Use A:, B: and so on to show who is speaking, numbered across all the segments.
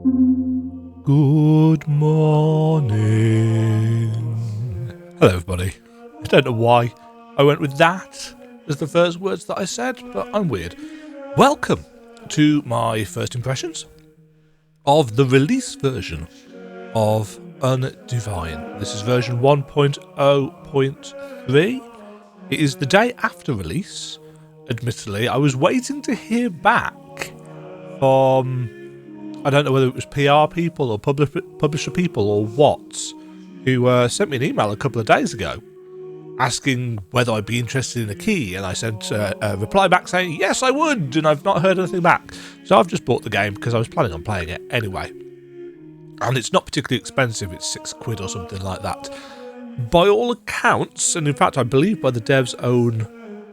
A: Good morning. Hello, everybody. I don't know why I went with that as the first words that I said, but I'm weird. Welcome to my first impressions of the release version of Undivine. This is version 1.0.3. It is the day after release. Admittedly, I was waiting to hear back from, I don't know whether it was PR people or publisher people or what, who sent me an email a couple of days ago asking whether I'd be interested in a key, and I sent a reply back saying yes I would, and I've not heard anything back. So I've just bought the game because I was planning on playing it anyway, and it's not particularly expensive. It's £6 or something like that by all accounts, and in fact I believe by the dev's own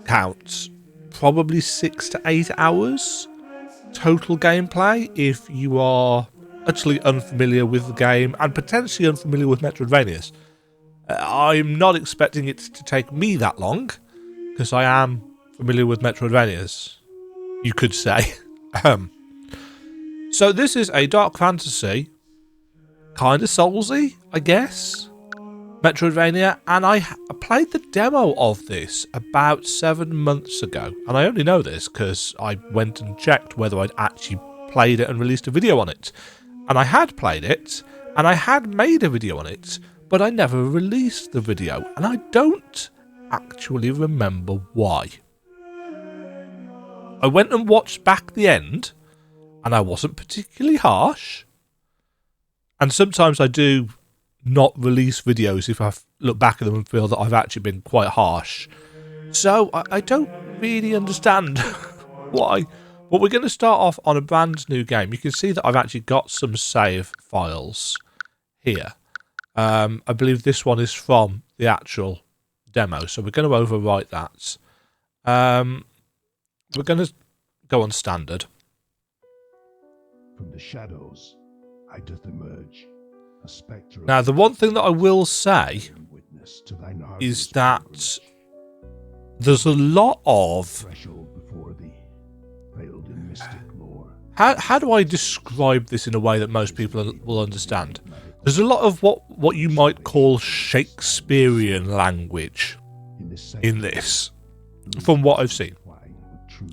A: counts, probably 6 to 8 hours total gameplay if you are utterly unfamiliar with the game and potentially unfamiliar with Metroidvanias. I'm not expecting it to take me that long, because I am familiar with Metroidvanias, you could say. So this is a dark fantasy, kind of Soulsy, I guess, Metroidvania, and I played the demo of this about 7 months ago, and I only know this because I went and checked whether I'd actually played it and released a video on it. And I had played it, and I had made a video on it, but I never released the video, and I don't actually remember why. I went and watched back the end, and I wasn't particularly harsh, and sometimes I do not release videos if I look back at them and feel that I've actually been quite harsh. So I don't really understand why. But we're going to start off on a brand new game. You can see that I've actually got some save files here. I believe this one is from the actual demo, so we're going to overwrite that. We're going to go on standard.
B: From the shadows, I doth emerge.
A: Now, the one thing that I will say is that there's a lot of... How do I describe this in a way that most people will understand? There's a lot of what you might call Shakespearean language in this, from what I've seen.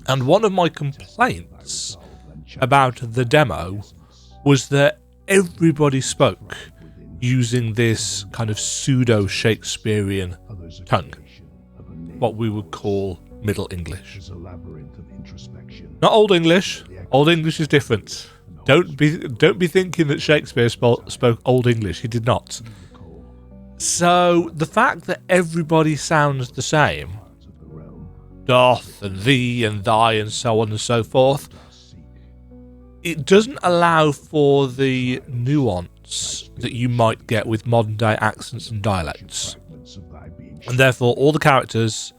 A: And one of my complaints about the demo was that everybody spoke using this kind of pseudo-Shakespearean tongue, what we would call Middle English. Not Old English. Old English is different. Don't be thinking that Shakespeare spoke Old English. He did not. So the fact that everybody sounds the same, doth and thee and thy and so on and so forth, it doesn't allow for the nuance that you might get with modern day accents and dialects. And therefore all the characters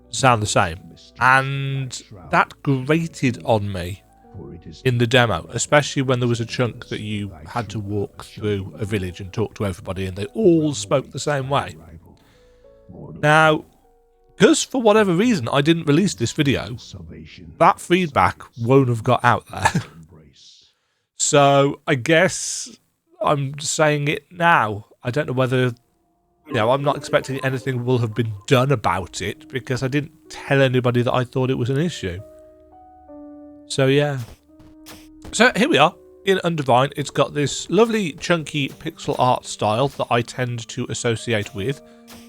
A: sound the same. And that grated on me in the demo, especially when there was a chunk that you had to walk through a village and talk to everybody and they all spoke the same way. Now, because for whatever reason I didn't release this video, that feedback won't have got out there. So I guess I'm saying it now. I don't know whether, I'm not expecting anything will have been done about it because I didn't tell anybody that I thought it was an issue. So yeah. So here we are in Undivine. It's got this lovely chunky pixel art style that I tend to associate with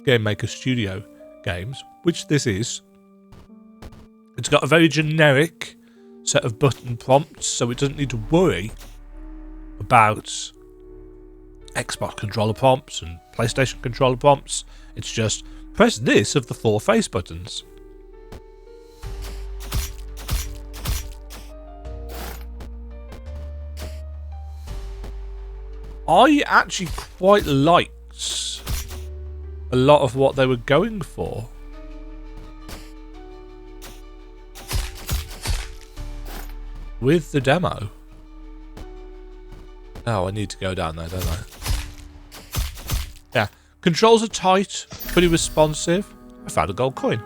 A: Game Maker Studio games, which this is. It's got a very generic set of button prompts, so it doesn't need to worry about Xbox controller prompts and PlayStation controller prompts. It's just press this of the 4 face buttons. I actually quite liked a lot of what they were going for. With the demo. Oh, I need to go down there, don't I? Yeah. Controls are tight, pretty responsive. I found a gold coin.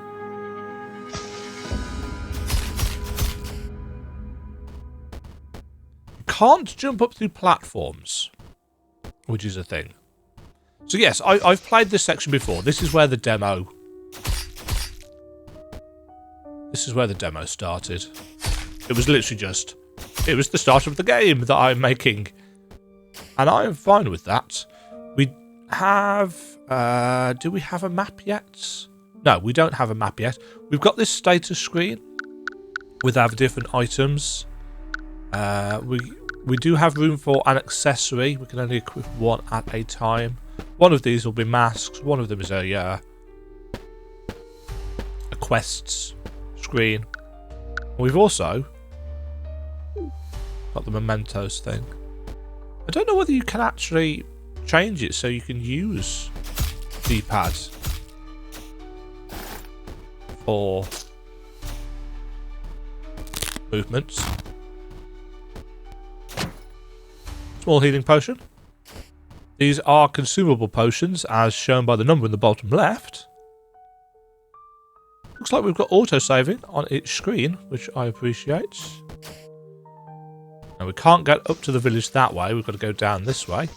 A: can't jump up through platforms, which is a thing. So yes, I've played this section before. This is where the demo... This is where the demo started. It was literally just... It was the start of the game that I'm making. And I am fine with that. We have... do we have a map yet? No, we don't have a map yet. We've got this status screen with our different items. We do have room for an accessory. We can only equip one at a time. One of these will be masks. One of them is a quests screen. We've also got the mementos thing. I don't know whether you can actually change it so you can use D-pad for movements. Small healing potion. These are consumable potions, as shown by the number in the bottom left. Looks like we've got auto-saving on each screen, which I appreciate. And we can't get up to the village that way, we've got to go down this way.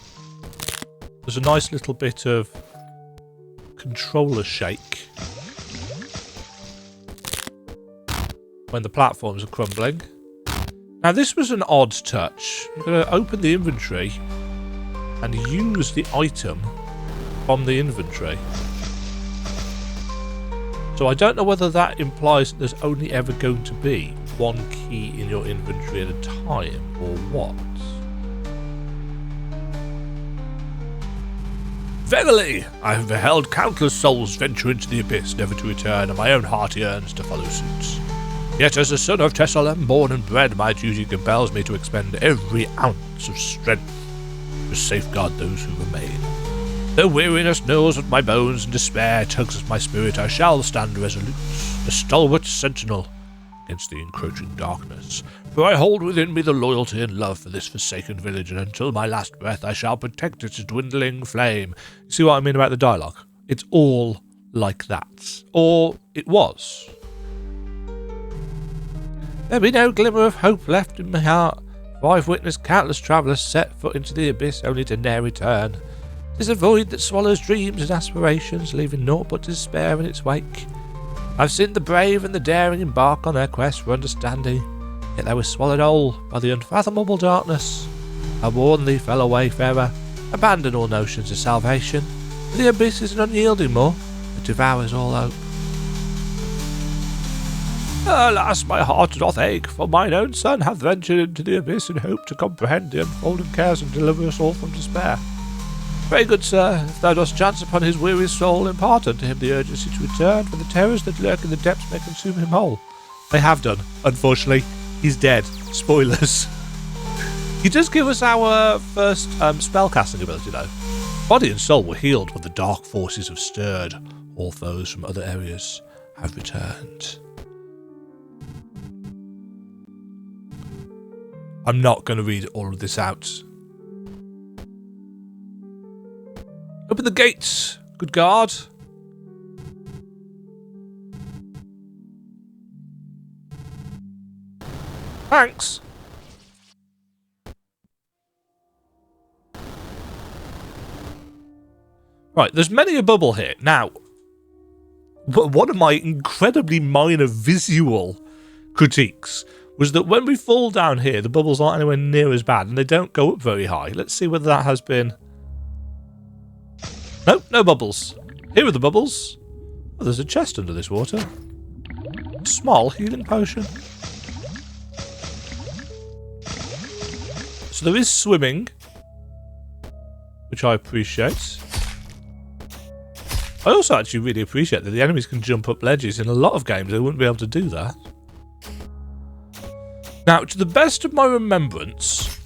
A: There's a nice little bit of controller shake when the platforms are crumbling. Now this was an odd touch. You're going to open the inventory and use the item from the inventory. So I don't know whether that implies that there's only ever going to be one key in your inventory at a time, or what? Verily, I have beheld countless souls venture into the abyss, never to return, and my own heart yearns to follow suit. Yet as a son of Tessalem, born and bred, my duty compels me to expend every ounce of strength to safeguard those who remain. Though weariness gnaws at my bones and despair tugs at my spirit, I shall stand resolute, a stalwart sentinel against the encroaching darkness. For I hold within me the loyalty and love for this forsaken village, and until my last breath I shall protect its dwindling flame. You see what I mean about the dialogue? It's all like that. Or it was. There be no glimmer of hope left in my heart, for I've witnessed countless travellers set foot into the abyss only to ne'er return. 'Tis a void that swallows dreams and aspirations, leaving naught but despair in its wake. I've seen the brave and the daring embark on their quest for understanding, yet they were swallowed whole by the unfathomable darkness. I warn thee, fellow wayfarer, abandon all notions of salvation, for the abyss is an unyielding maw that devours all hope. Alas, my heart doth ache, for mine own son hath ventured into the abyss in hope to comprehend the unfolding cares and deliver us all from despair. Pray, good sir, if thou dost chance upon his weary soul, impart unto him the urgency to return, for the terrors that lurk in the depths may consume him whole. They have done. Unfortunately, he's dead. Spoilers. He does give us our first spellcasting ability, though. Body and soul were healed when the dark forces have stirred. All foes from other areas have returned. I'm not going to read all of this out. Open the gates, good guard. Thanks. Right, there's many a bubble here. Now, one of my incredibly minor visual critiques was that when we fall down here, the bubbles aren't anywhere near as bad, and they don't go up very high. Let's see whether that has been... Nope, no bubbles. Here are the bubbles. Oh, there's a chest under this water. Small healing potion. So there is swimming, which I appreciate. I also actually really appreciate that the enemies can jump up ledges. In a lot of games, they wouldn't be able to do that. Now, to the best of my remembrance,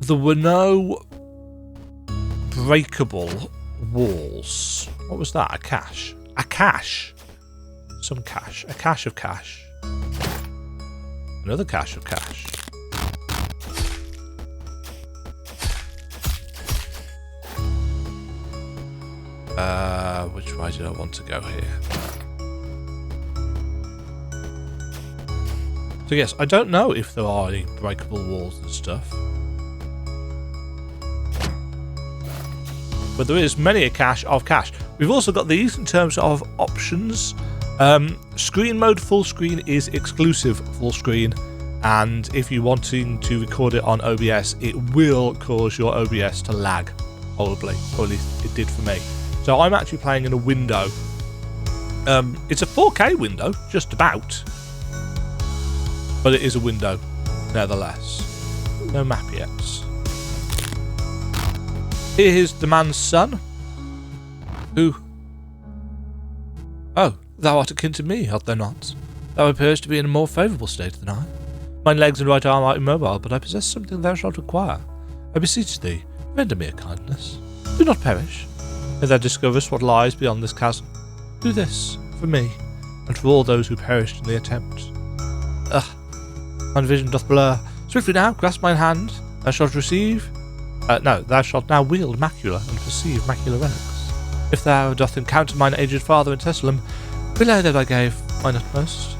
A: there were no breakable walls. What was that? A cache? A cache. Some cache. A cache of cache. Another cache of cache. Which way did I want to go here? So yes, I don't know if there are any breakable walls and stuff. But there is many a cache of cache. We've also got these in terms of options. Screen mode full screen is exclusive full screen, and if you're wanting to record it on OBS, it will cause your OBS to lag horribly, or at least it did for me. So I'm actually playing in a window. It's a 4K window, just about, but it is a window nevertheless. No map yet. Here is the man's son, who... Oh, thou art akin to me, art thou not? Thou appears to be in a more favourable state than I. Mine legs and right arm are immobile, but I possess something thou shalt require. I beseech thee, render me a kindness. Do not perish. If thou discoverest what lies beyond this chasm, do this for me, and for all those who perished in the attempt. Mine vision doth blur. Swiftly now, grasp mine hand. Thou shalt receive... thou shalt now wield macula and perceive macular relics. If thou doth encounter mine aged father in Tessalum, belay that I gave mine utmost.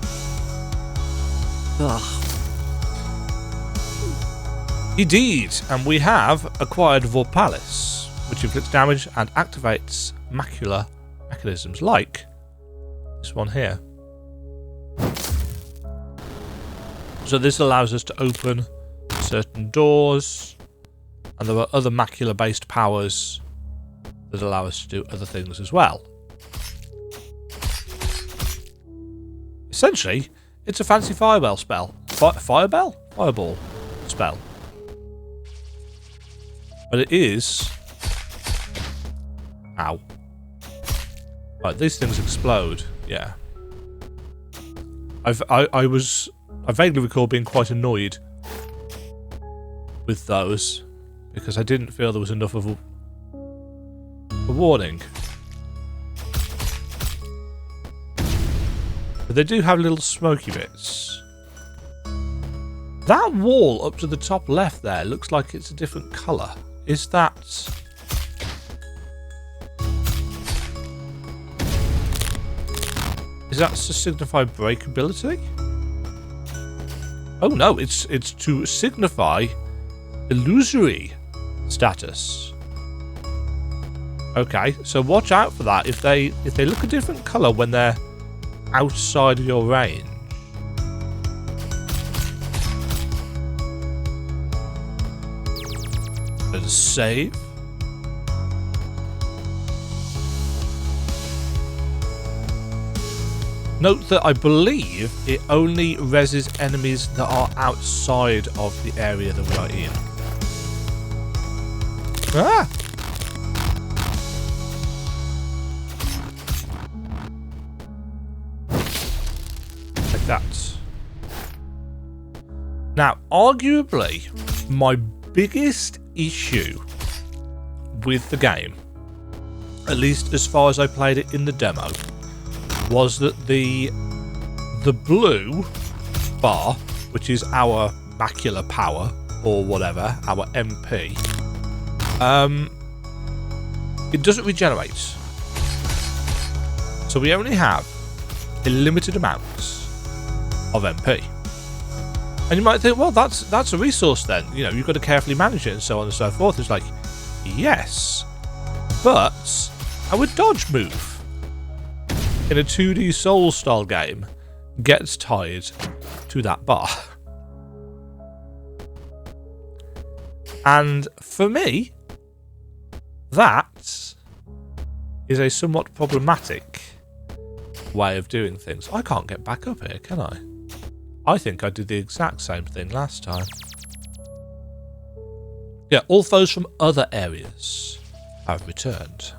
A: Indeed, and we have acquired Vorpalis, which inflicts damage and activates macular mechanisms, like this one here. So this allows us to open certain doors, and there are other macula-based powers that allow us to do other things as well. Essentially, it's a fancy fireball spell. Fireball spell. But it is... Ow. Right, these things explode. Yeah. I vaguely recall being quite annoyed with those, because I didn't feel there was enough of a warning. But they do have little smoky bits. That wall up to the top left there looks like it's a different colour. Is that... Is that to signify breakability? Oh no, it's to signify illusory status. Okay, so watch out for that. If they look a different colour when they're outside of your range. Let us save. Note that I believe it only reses enemies that are outside of the area that we are in. Ah! Like that. Now, arguably, my biggest issue with the game, at least as far as I played it in the demo, was that the blue bar, which is our macular power or whatever, our MP, it doesn't regenerate. So we only have a limited amount of MP. And you might think, well, that's a resource then. You know, you've got to carefully manage it and so on and so forth. It's like, yes, but our dodge move in a 2D Souls style game gets tied to that bar. And for me, that is a somewhat problematic way of doing things. I can't get back up here, can I? I think I did the exact same thing last time. Yeah, all foes from other areas have returned.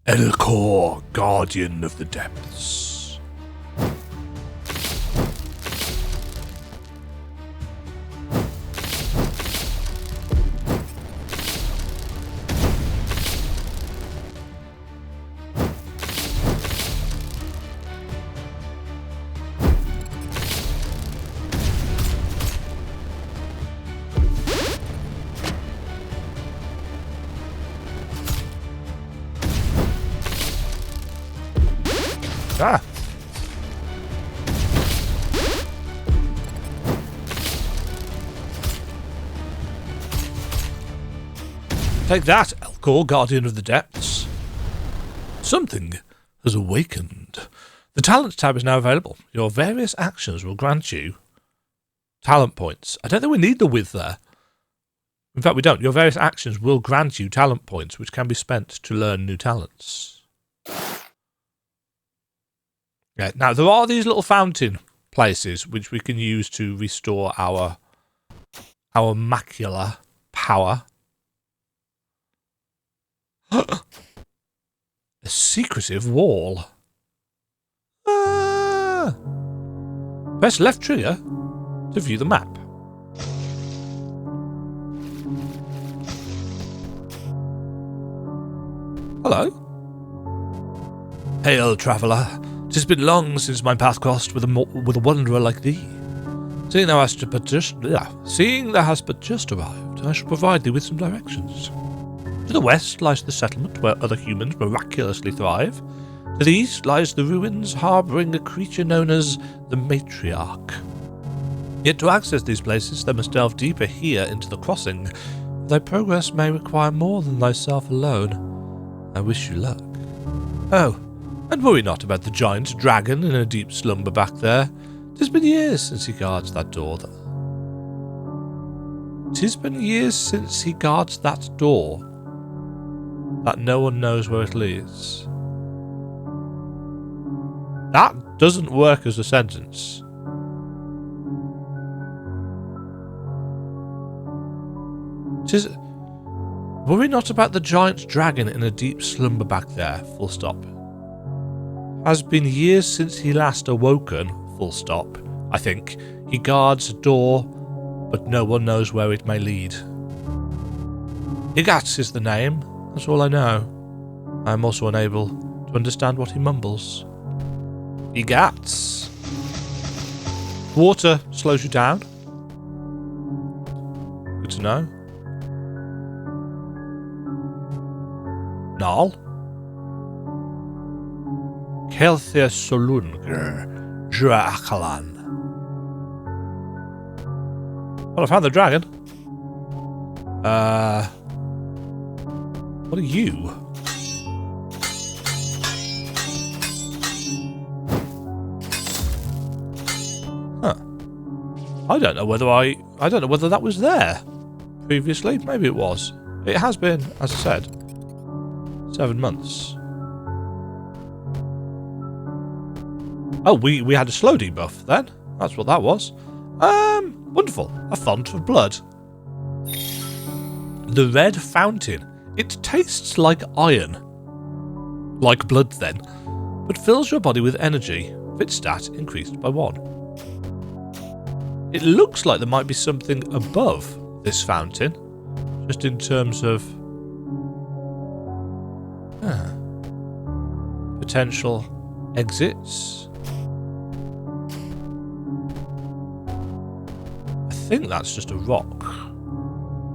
A: Elcor, Guardian of the Depths. Ah! Take that, Elcor, Guardian of the Depths. Something has awakened. The Talents tab is now available. Your various actions will grant you talent points. I don't think we need the with there. In fact, we don't. Your various actions will grant you talent points, which can be spent to learn new talents. Yeah. Now, there are these little fountain places which we can use to restore our macular power. A secretive wall. Ah! Press left trigger to view the map. Hello. Hail, traveller. 'Tis been long since my path crossed with a wanderer like thee. Seeing thou hast but just arrived, I shall provide thee with some directions. To the west lies the settlement where other humans miraculously thrive. To the east lies the ruins harbouring a creature known as the Matriarch. Yet to access these places, thou must delve deeper here into the crossing. Thy progress may require more than thyself alone. I wish you luck. Oh, and worry not about the giant dragon in a deep slumber back there. 'Tis been years since he guards that door. That no one knows where it leads. That doesn't work as a sentence. Worry not about the giant dragon in a deep slumber back there, full stop. Has been years since he last awoken, full stop. I think. He guards a door, but no one knows where it may lead. Igats is the name. That's all I know. I am also unable to understand what he mumbles. Igats. Water slows you down. Good to know. Nal. Kelthir Solungr. Jura Akalan. Well, I found the dragon. What are you? Huh. I don't know whether that was there previously. Maybe it was. It has been, as I said, 7 months. Oh, we had a slow debuff then. That's what that was. Wonderful. A font of blood. The red fountain. It tastes like iron. Like blood then. But fills your body with energy. Fit stat increased by 1. It looks like there might be something above this fountain. Just in terms of potential exits. I think that's just a rock.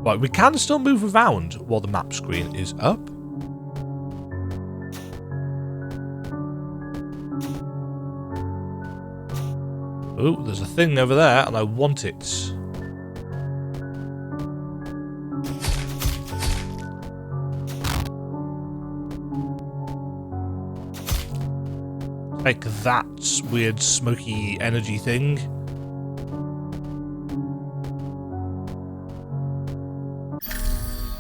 A: Right, we can still move around while the map screen is up. Oh, there's a thing over there and I want it. Take that weird smoky energy thing.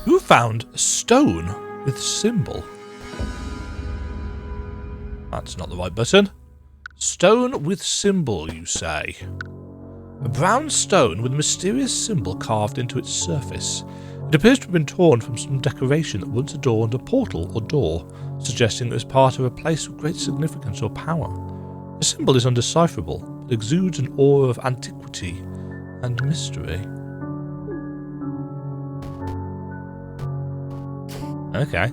A: Who found a stone with symbol? That's not the right button. Stone with symbol, you say? A brown stone with a mysterious symbol carved into its surface. It appears to have been torn from some decoration that once adorned a portal or door, suggesting it was part of a place of great significance or power. The symbol is undecipherable, but exudes an aura of antiquity and mystery. Okay.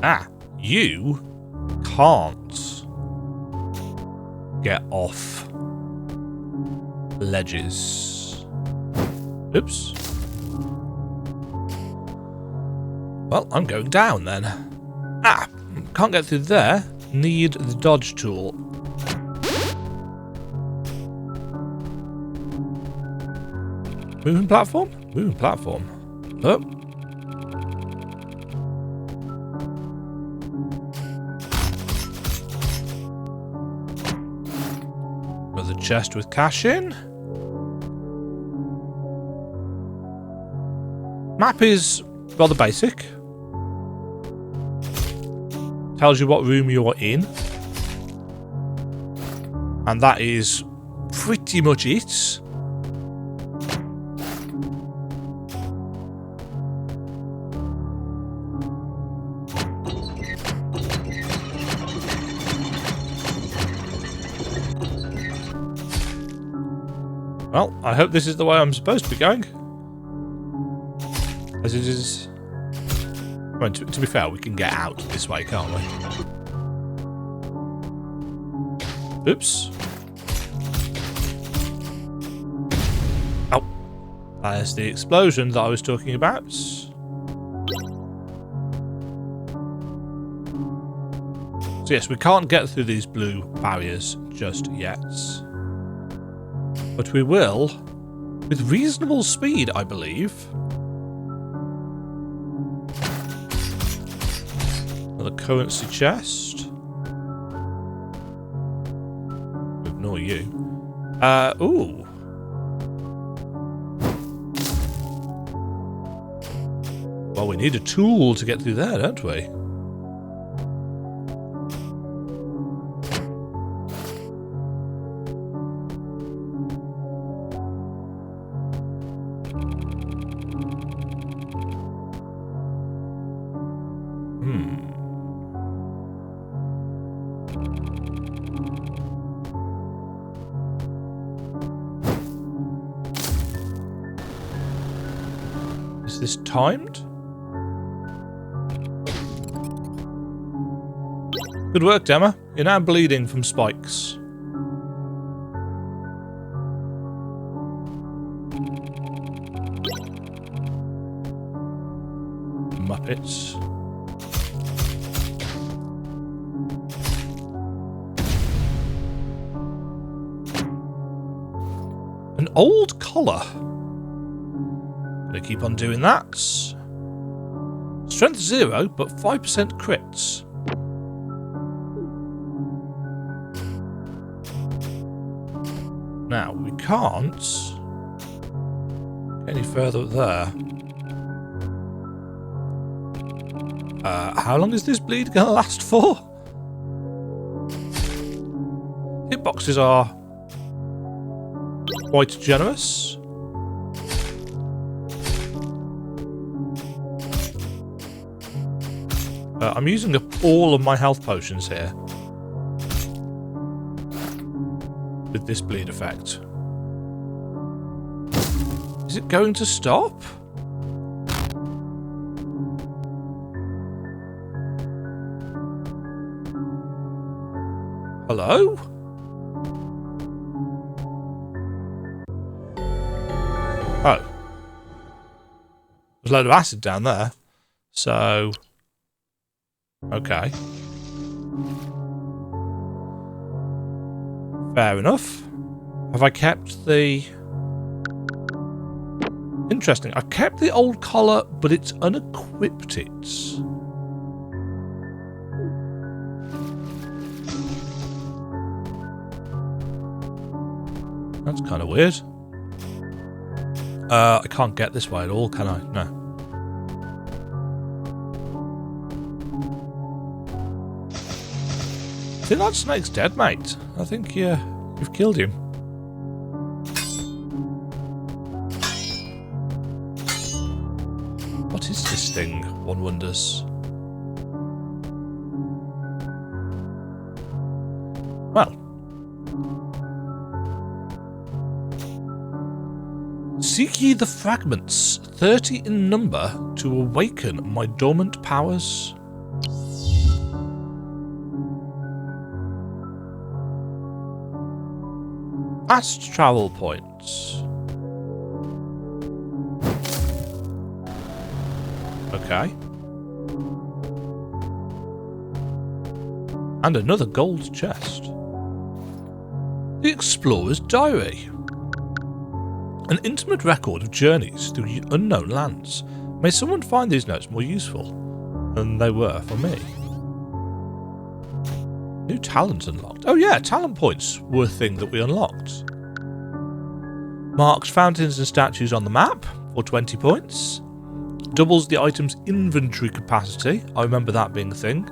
A: Ah, you can't get off ledges. Oops. Well, I'm going down then. Ah! Can't get through there. Need the dodge tool. Moving platform? Moving platform. Oh. Another chest with cash in. Map is rather basic. Tells you what room you're in. And that is pretty much it. Well, I hope this is the way I'm supposed to be going. As it is... I mean, to be fair, we can get out this way, can't we? Oops. Oh. There's the explosion that I was talking about. So yes, we can't get through these blue barriers just yet. But we will, with reasonable speed, I believe. Another currency chest. Ignore you. Ooh. Well, we need a tool to get through there, don't we? Is this timed? Good work, Demma. You're now bleeding from spikes. Muppets. An old collar. Gonna keep on doing that. Strength 0, but 5% crits. Now, we can't get any further up there. How long is this bleed gonna last for? Hitboxes are quite generous. I'm using up all of my health potions here with this bleed effect. Is it going to stop? Hello? Oh. There's a load of acid down there. So... okay. Fair enough. Have I kept the... interesting. I've kept the old collar, but it's unequipped it. That's kind of weird. I can't get this way at all, can I? No. I think that snake's dead, mate. I think you've killed him. What is this thing, one wonders? Well. Seek ye the fragments, 30 in number, to awaken my dormant powers. Fast travel points. Okay. And another gold chest. The Explorer's Diary. An intimate record of journeys through unknown lands. May someone find these notes more useful than they were for me. New talents unlocked. Oh yeah, talent points were a thing that we unlocked. Marks fountains and statues on the map for 20 points. Doubles the item's inventory capacity. I remember that being a thing.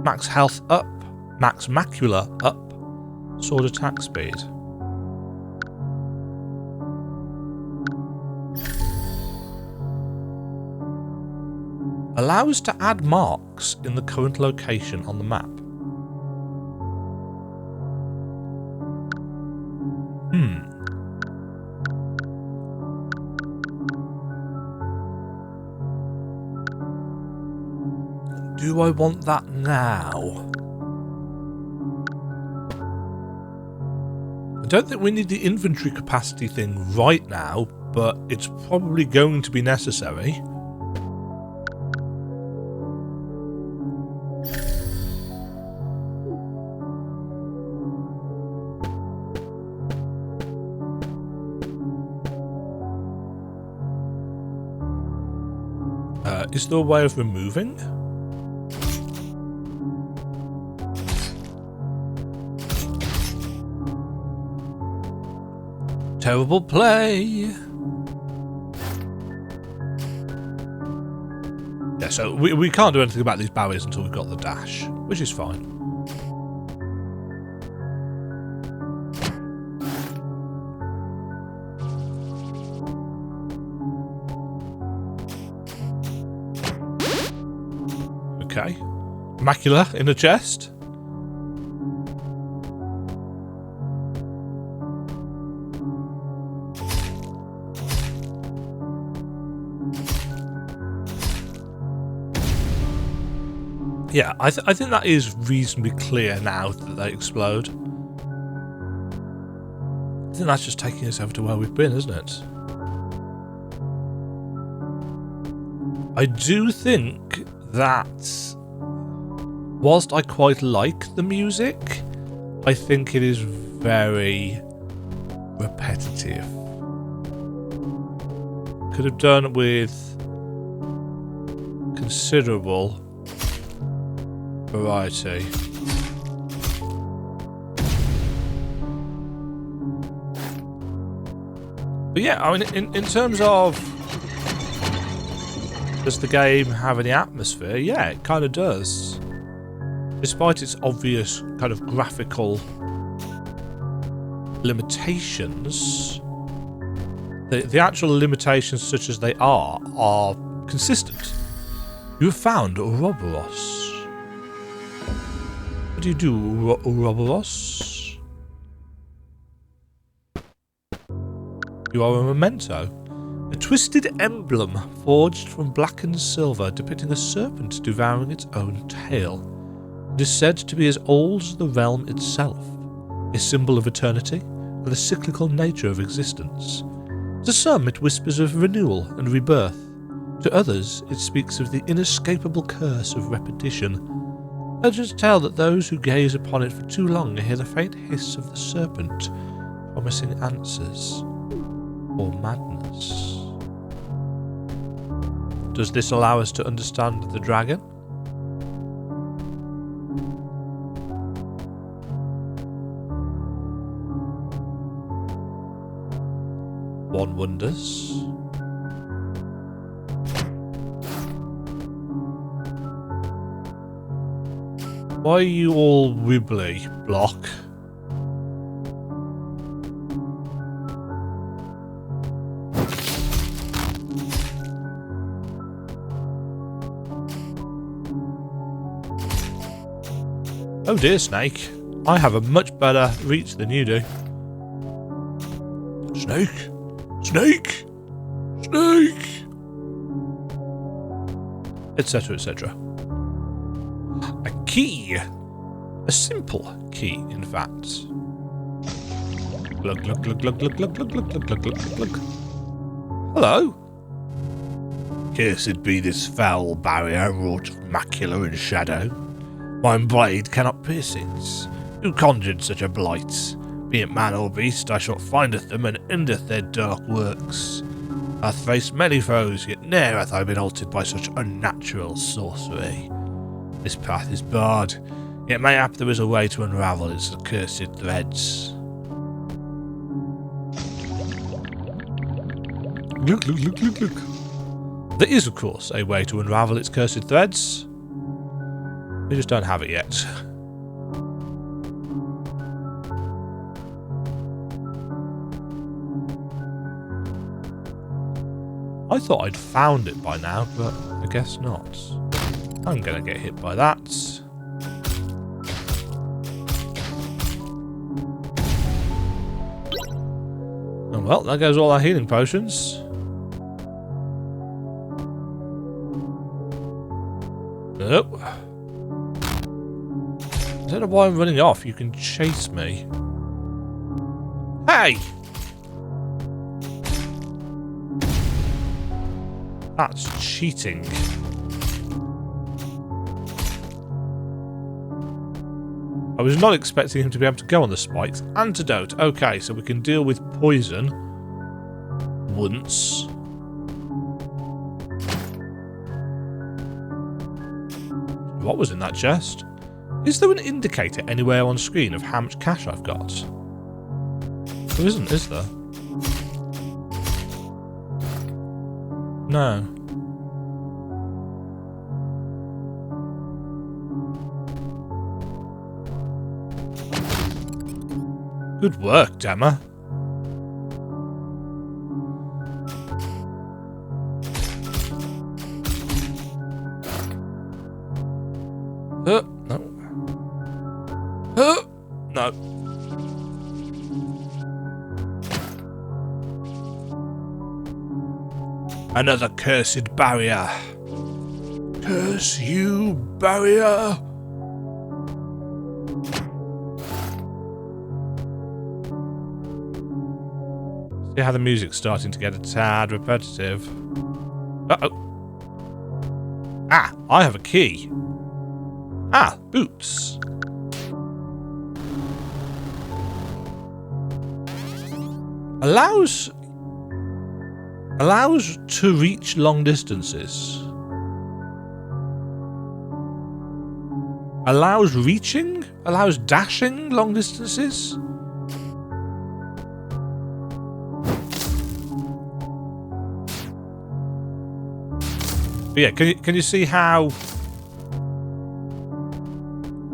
A: Max health up. Max macula up. Sword attack speed. Allows to add marks in the current location on the map. Do I want that now? I don't think we need the inventory capacity thing right now, but it's probably going to be necessary. Is there a way of removing? Terrible play. Yeah, so we can't do anything about these barriers until we've got the dash, which is fine. Okay. Macula in a chest. Yeah, I think that is reasonably clear now that they explode. I think that's just taking us over to where we've been, isn't it? I do think that whilst I quite like the music, I think it is very repetitive. Could have done it with considerable variety. But yeah, I mean, in terms of, does the game have any atmosphere? Yeah, it kind of does. Despite its obvious kind of graphical limitations, the actual limitations such as they are consistent. You have found Ouroboros. What do you do, Ouroboros? You are a memento. A twisted emblem forged from blackened silver depicting a serpent devouring its own tail. It is said to be as old as the realm itself, a symbol of eternity and the cyclical nature of existence. To some it whispers of renewal and rebirth. To others it speaks of the inescapable curse of repetition. Legends tell that those who gaze upon it for too long hear the faint hiss of the serpent, promising answers or madness. Does this allow us to understand the dragon? One wonders. Why are you all wibbly, Block? Oh dear, Snake. I have a much better reach than you do. Snake! Snake! Snake! Etc, etc. A key! A simple key, in fact. Glug, glug, glug, glug, glug, glug, glug, glug, glug, glug, glug, glug. Hello? Cursed be this foul barrier wrought of macula and shadow. My blade cannot pierce it. Who conjured such a blight? Be it man or beast, I shall findeth them and endeth their dark works. I hath faced many foes, yet ne'er hath I been altered by such unnatural sorcery. This path is barred, yet mayhap there is a way to unravel its accursed threads. Look. There is, of course, a way to unravel its cursed threads. We just don't have it yet. I thought I'd found it by now, but I guess not. I'm gonna get hit by that. Oh well, there goes all our healing potions. Nope. I don't know why I'm running off. You can chase me. Hey! That's cheating. I was not expecting him to be able to go on the spikes. Antidote. Okay, so we can deal with poison once. What was in that chest? Is there an indicator anywhere on screen of how much cash I've got? There isn't, is there? No. Good work, Demma. No. No. Another cursed barrier. Curse you, barrier. See how the music's starting to get a tad repetitive. Uh-oh. Ah, I have a key. Ah, boots. Allows to reach long distances. Allows reaching? Allows dashing long distances? But yeah, can you see how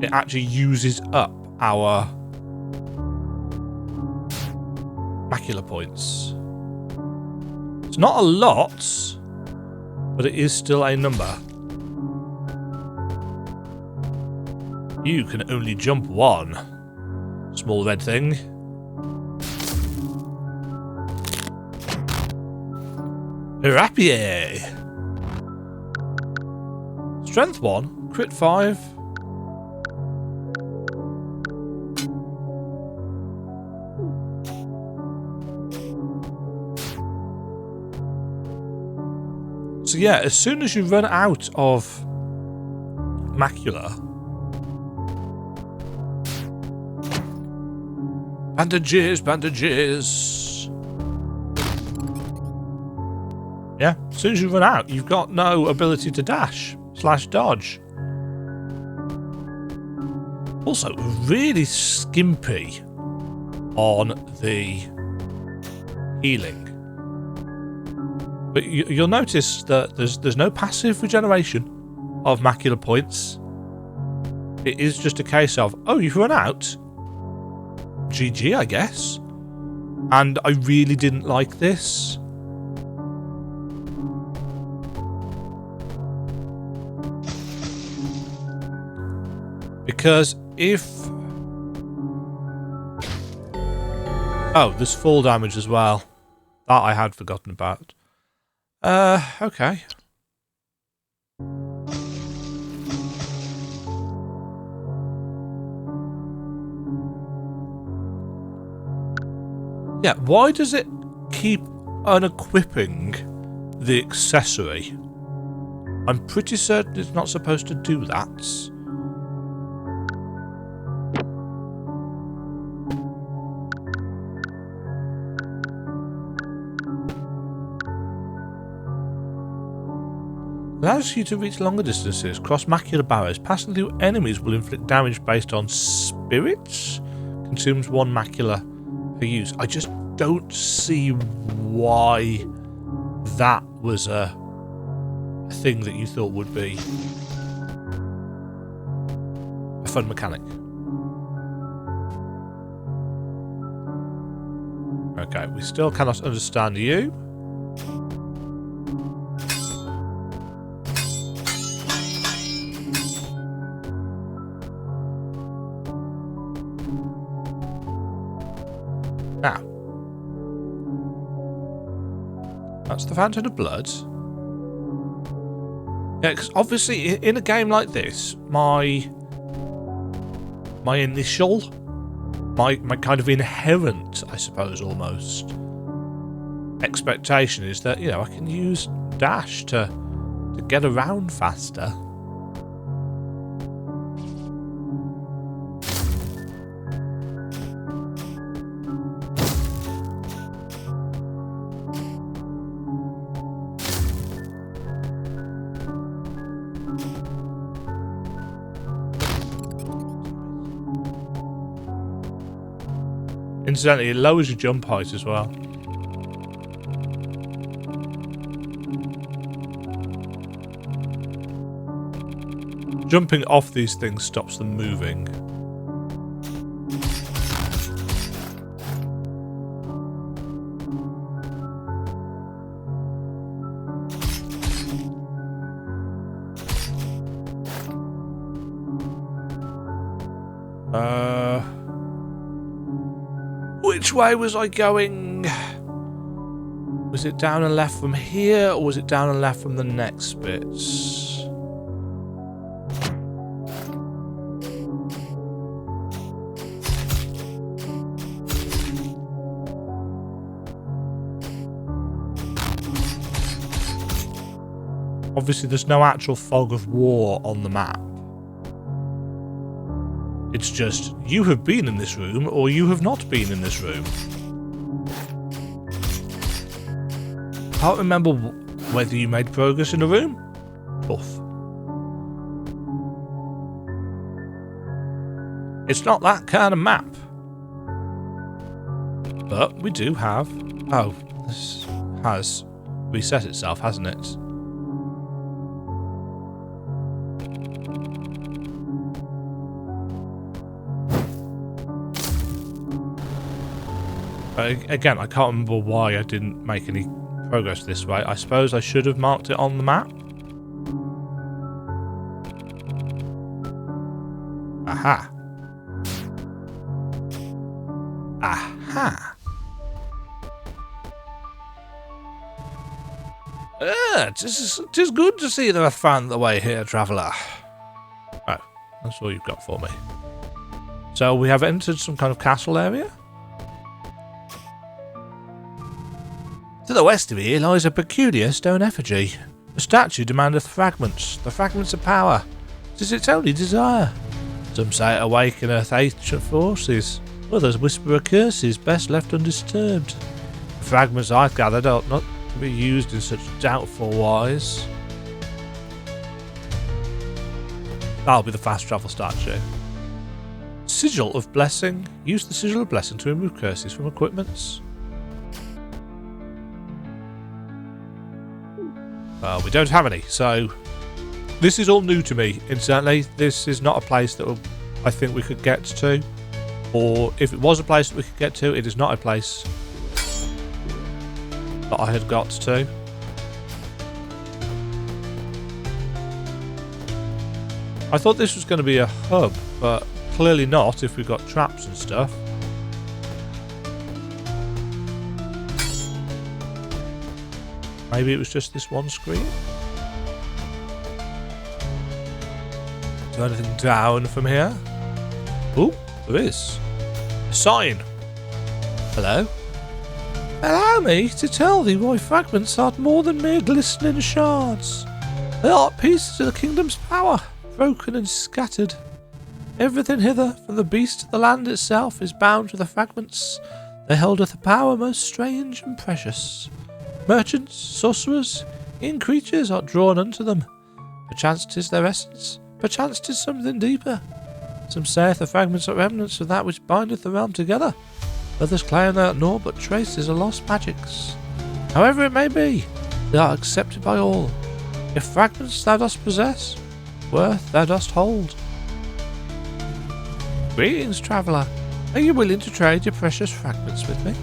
A: it actually uses up our macula points? It's not a lot, but it is still a number. You can only jump one, small red thing. Rapier. Strength 1, crit 5. So yeah, as soon as you run out of macula, bandages. Yeah, as soon as you run out, you've got no ability to dash / dodge. Also, really skimpy on the healing. But you'll notice that there's no passive regeneration of macula points. It is just a case of, oh, you've run out. GG, I guess. And I really didn't like this. Because if... Oh, there's fall damage as well. That I had forgotten about. Okay. Yeah, why does it keep unequipping the accessory I'm pretty certain it's not supposed to do that. Allows you to reach longer distances, cross macular barriers. Passing through enemies will inflict damage based on spirits. Consumes 1 macula per use. I just don't see why that was a thing that you thought would be a fun mechanic. Okay, we still cannot understand you. Now, that's the Fountain of Blood. Yeah, because obviously in a game like this, my initial, my kind of inherent, I suppose, almost, expectation is that, you know, I can use dash to get around faster. Incidentally, it lowers your jump height as well. Jumping off these things stops them moving. Which way was I going? Was it down and left from here, or was it down and left from the next bits? Obviously, there's no actual fog of war on the map. It's just, you have been in this room, or you have not been in this room. Can't remember whether you made progress in a room. Tough. It's not that kind of map. But we do have... Oh, this has reset itself, hasn't it? Again, I can't remember why I didn't make any progress this way. I suppose I should have marked it on the map. Aha. Aha. Tis good to see that I found the way here, traveller. Oh, that's all you've got for me. So we have entered some kind of castle area. To the west of here lies a peculiar stone effigy. The statue demandeth fragments. The fragments of power. 'Tis its only desire. Some say it awakeneth ancient forces. Others whisper a curses best left undisturbed. The fragments I've gathered ought not to be used in such doubtful wise. That'll be the fast travel statue. Sigil of Blessing. Use the Sigil of Blessing to remove curses from equipments. We don't have any, so this is all new to me. Incidentally, this is not a place that I think we could get to, or if it was a place that we could get to, it is not a place that I had got to. I thought this was going to be a hub, but clearly not if we've got traps and stuff. Maybe it was just this one screen? Is there anything down from here? Oh, there is. A sign. Hello? Allow me to tell thee why fragments are more than mere glistening shards. They are pieces of the kingdom's power, broken and scattered. Everything hither, from the beast to the land itself, is bound to the fragments. They holdeth a power most strange and precious. Merchants, sorcerers, in creatures are drawn unto them. Perchance 'tis their essence, perchance 'tis something deeper. Some saith the fragments are remnants of that which bindeth the realm together. Others claim they are naught but traces of lost magics. However it may be, they are accepted by all. If fragments thou dost possess, worth thou dost hold. Greetings, traveller. Are you willing to trade your precious fragments with me?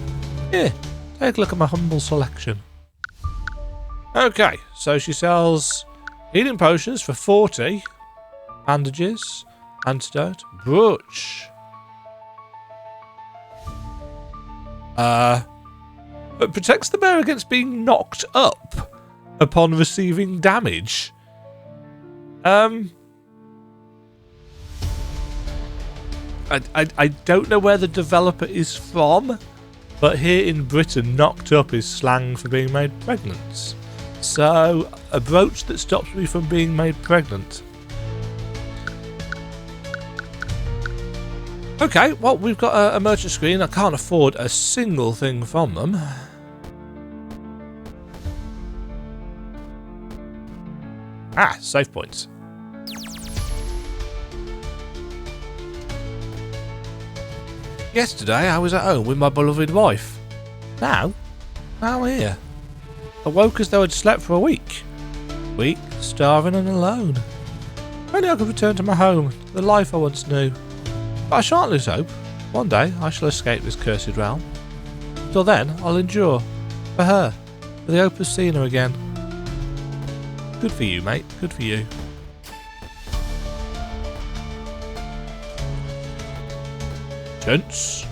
A: Here, take a look at my humble selection. Okay, so she sells healing potions for 40, bandages, antidote, brooch. It protects the bear against being knocked up upon receiving damage. I don't know where the developer is from, but here in Britain, knocked up is slang for being made pregnant. So, a brooch that stops me from being made pregnant. Okay, well, we've got a merchant screen. I can't afford a single thing from them. Ah, save points. Yesterday I was at home with my beloved wife. Now I'm here. I woke as though I'd slept for a week. Weak, starving and alone. If only I could return to my home, to the life I once knew. But I shan't lose hope. One day I shall escape this cursed realm. Until then I'll endure. For her. For the hope of seeing her again. Good for you, mate. Good for you. Gents,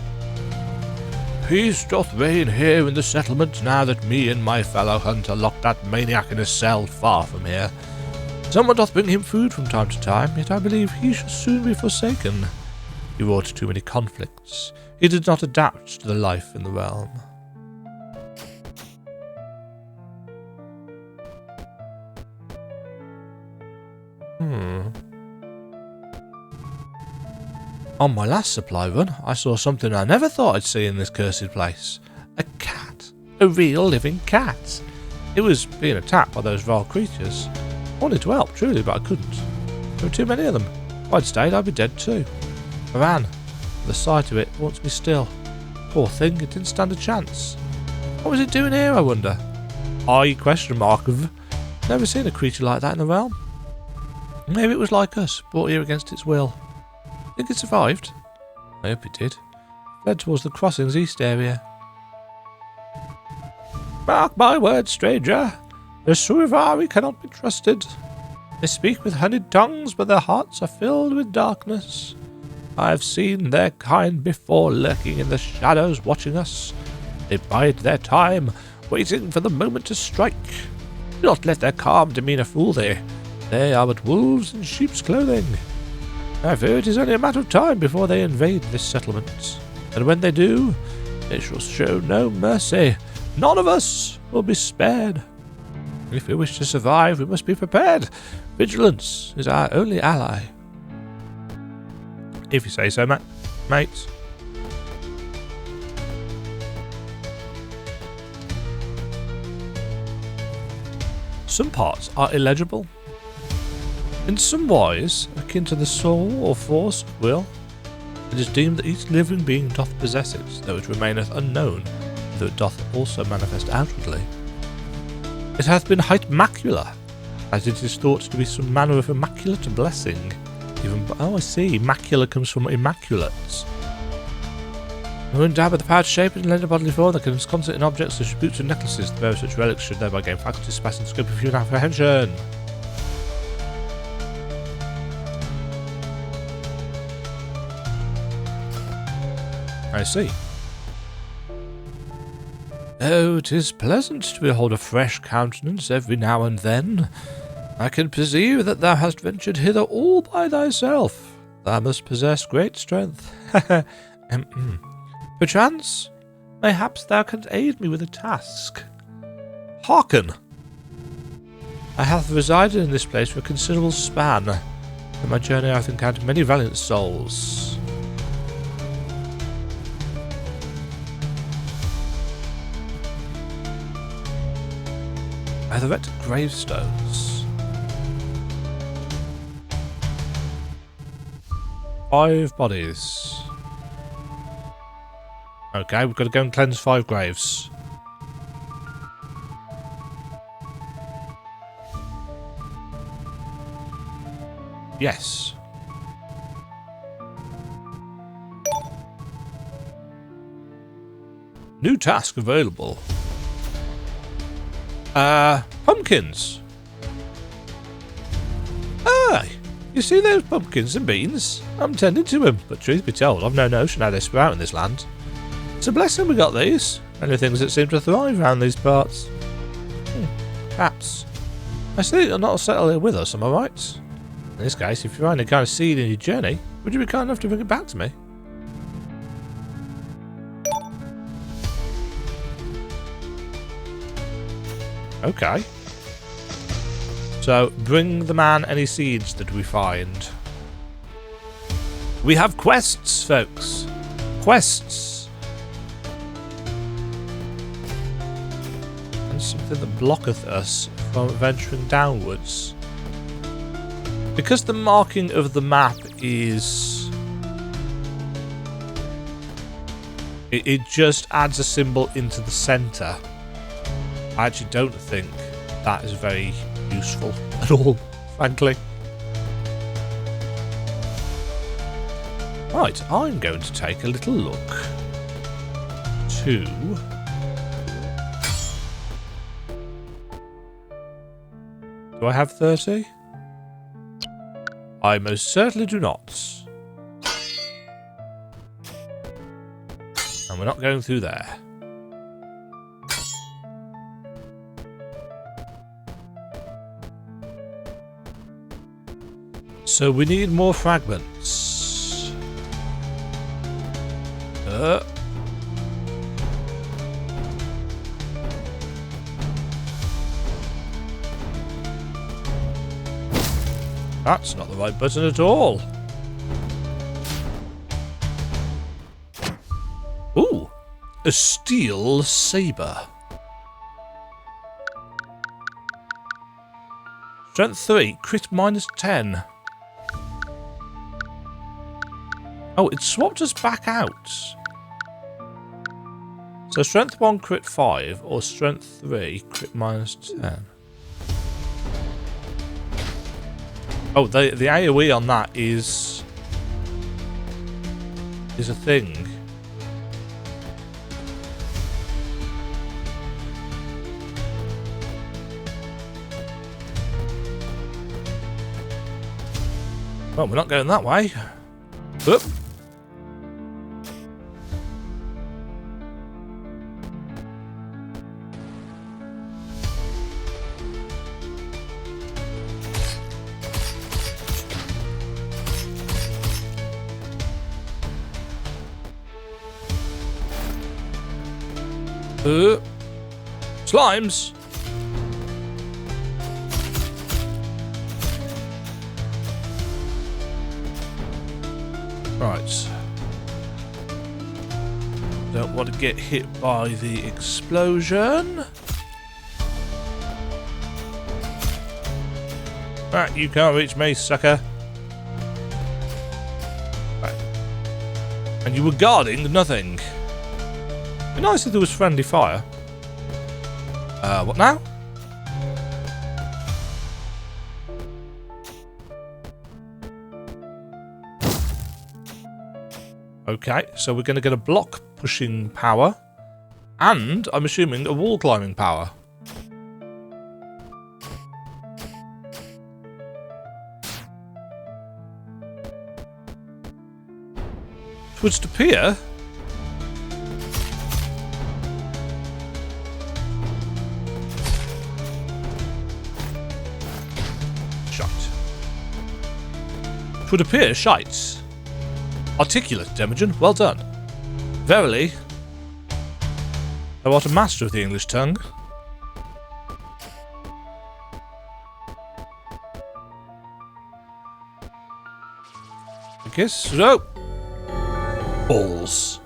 A: peace doth reign here in the settlement now that me and my fellow hunter locked that maniac in a cell far from here. Someone doth bring him food from time to time, yet I believe he shall soon be forsaken. He wrought too many conflicts. He did not adapt to the life in the realm. On my last supply run, I saw something I never thought I'd see in this cursed place. A cat. A real living cat. It was being attacked by those vile creatures. I wanted to help, truly, but I couldn't. There were too many of them. If I'd stayed, I'd be dead too. I ran. The sight of it wants me still. Poor thing, it didn't stand a chance. What was it doing here, I wonder? Question mark of. Never seen a creature like that in the realm. Maybe it was like us, brought here against its will. Think it survived? I hope it did. Fled towards the crossing's east area. Mark my words, stranger. The Suivari cannot be trusted. They speak with honeyed tongues, but their hearts are filled with darkness. I have seen their kind before lurking in the shadows watching us. They bide their time, waiting for the moment to strike. Do not let their calm demeanour fool thee. They are but wolves in sheep's clothing. I fear it is only a matter of time before they invade this settlement. And when they do, they shall show no mercy. None of us will be spared. If we wish to survive, we must be prepared. Vigilance is our only ally. If you say so, mate. Some parts are illegible. In some wise, akin to the soul or force of will, it is deemed that each living being doth possess it, though it remaineth unknown, though it doth also manifest outwardly. It hath been hight macula, as it is thought to be some manner of immaculate blessing. I see, macula comes from immaculate. When endowed with the power to shape and lend a bodily form that can constant in objects such as boots and necklaces, the bearer of such relics should thereby gain faculty, space and scope of human apprehension. I see. Oh, 'tis pleasant to behold a fresh countenance every now and then. I can perceive that thou hast ventured hither all by thyself. Thou must possess great strength. Perchance, mayhaps thou canst aid me with a task. Hearken. I have resided in this place for a considerable span. In my journey I have encountered many valiant souls. I have erected gravestones. 5 bodies. Okay, we've got to go and cleanse 5 graves. Yes. New task available. Pumpkins. Ah, you see those pumpkins and beans? I'm tending to them, but truth be told, I've no notion how they sprout in this land. It's a blessing we got these. Only things that seem to thrive around these parts. Perhaps. I see you're not settled here with us, am I right? In this case, if you find any kind of seed in your journey, would you be kind enough to bring it back to me? Okay. So, bring the man any seeds that we find. We have quests, folks. Quests. And something that blocketh us from venturing downwards. Because the marking of the map is... It just adds a symbol into the centre. I actually don't think that is very useful at all, frankly. Right, I'm going to take a little look to... Do I have 30? I most certainly do not. And we're not going through there. So we need more fragments. That's not the right button at all. Ooh, a steel saber. Strength 3, crit minus 10. Oh, it swapped us back out. So strength 1, crit 5, or strength 3, crit minus 10. Oh, the AoE on that is a thing. Well, we're not going that way. Oop. Slimes. Right. Don't want to get hit by the explosion. Right, you can't reach me, sucker. Right. And you were guarding nothing. It'd be nice if there was friendly fire. What now? Okay, so we're going to get a block pushing power. And, I'm assuming, a wall climbing power. Twist appear. Would appear shite. Articulate, Demagen, well done. Verily, thou art a master of the English tongue. I guess so. Balls.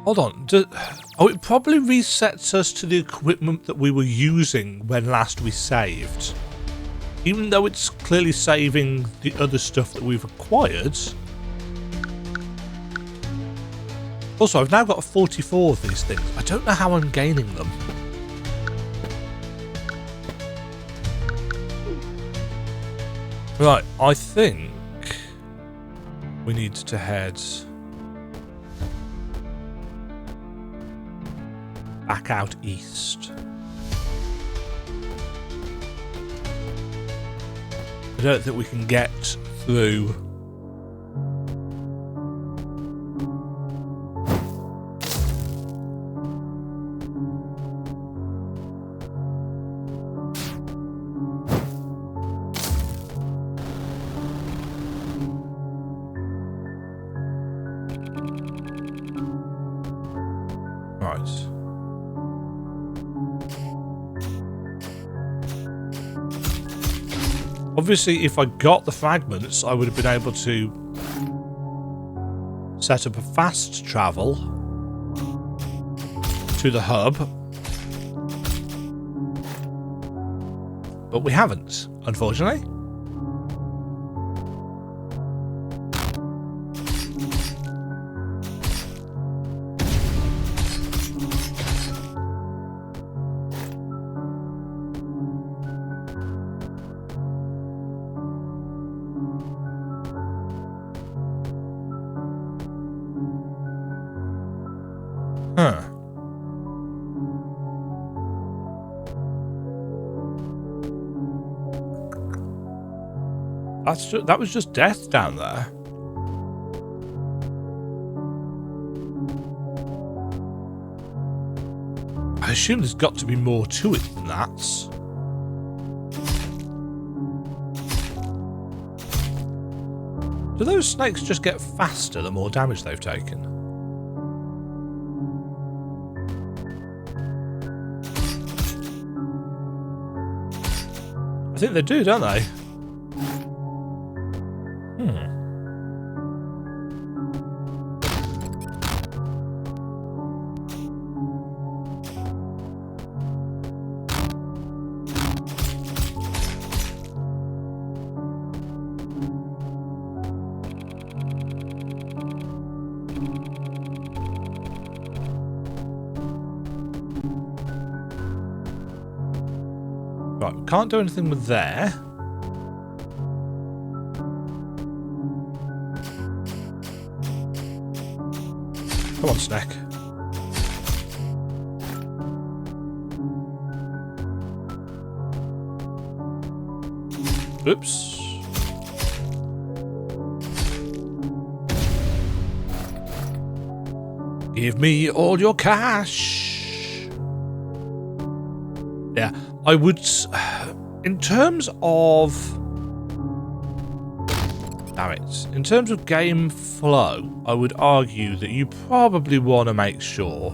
A: Hold on. Oh, it probably resets us to the equipment that we were using when last we saved. Even though it's clearly saving the other stuff that we've acquired. Also, I've now got 44 of these things. I don't know how I'm gaining them. Right, I think we need to head back out east. I don't think we can get through. Right. Obviously, if I got the fragments, I would have been able to set up a fast travel to the hub. But we haven't, unfortunately. Huh. That was just death down there. I assume there's got to be more to it than that. Do those snakes just get faster the more damage they've taken? I think they do, don't they? Right, we can't do anything with there. Come on, snack. Oops. Give me all your cash. Yeah, I would... In terms of... Damn it. In terms of game flow, I would argue that you probably want to make sure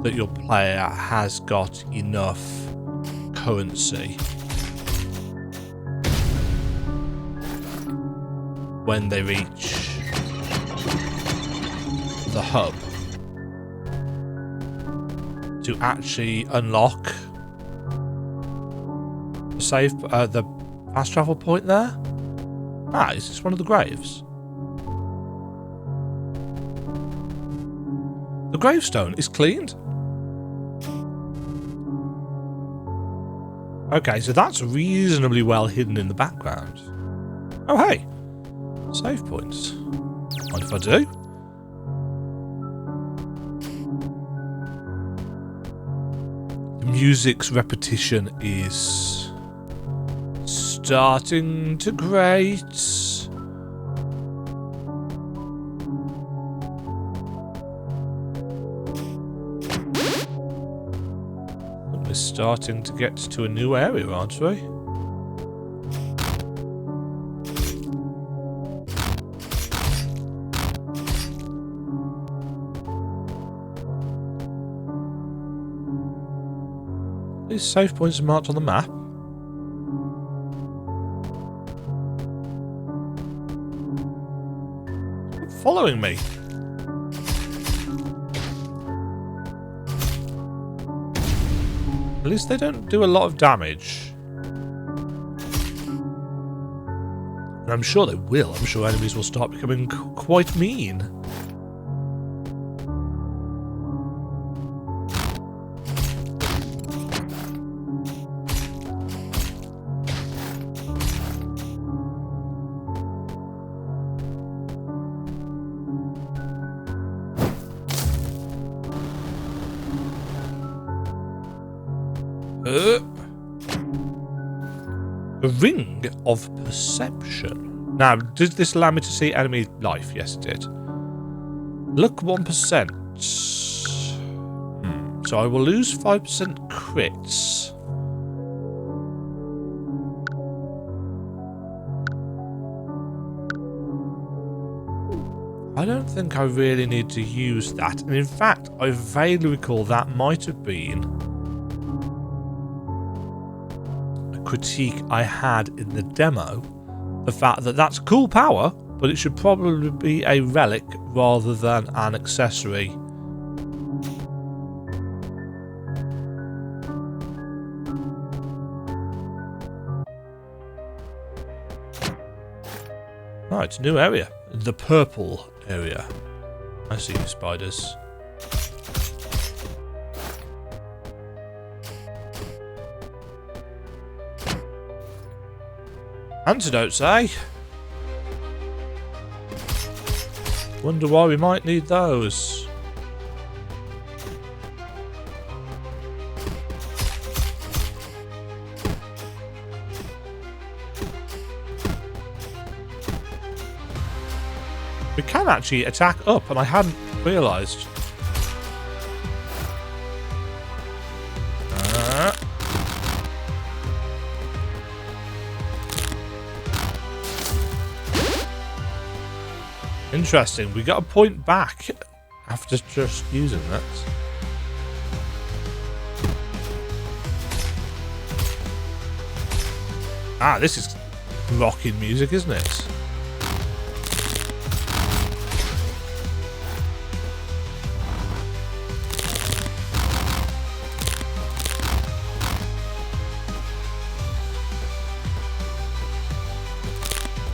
A: that your player has got enough currency when they reach the hub to actually unlock the fast travel point there. Ah, is this one of the graves? The gravestone is cleaned. Okay, so that's reasonably well hidden in the background. Oh, hey. Save points. Mind if I do? The music's repetition is starting to grate. We're starting to get to a new area, aren't we? These save points are marked on the map. Stop following me. At least they don't do a lot of damage. And I'm sure they will. I'm sure enemies will start becoming quite mean. A ring of perception. Now, did this allow me to see enemy life? Yes, it did. Look 1%. So I will lose 5% crits. I don't think I really need to use that. And in fact, I vaguely recall that might have been critique I had in the demo, the fact that that's cool power, but it should probably be a relic rather than an accessory. Right, new area. The purple area. I see you, spiders. Antidotes, eh? Wonder why we might need those. We can actually attack up, and I hadn't realised. Interesting. We got a point back after just using that. Ah, this is rocking music, isn't it?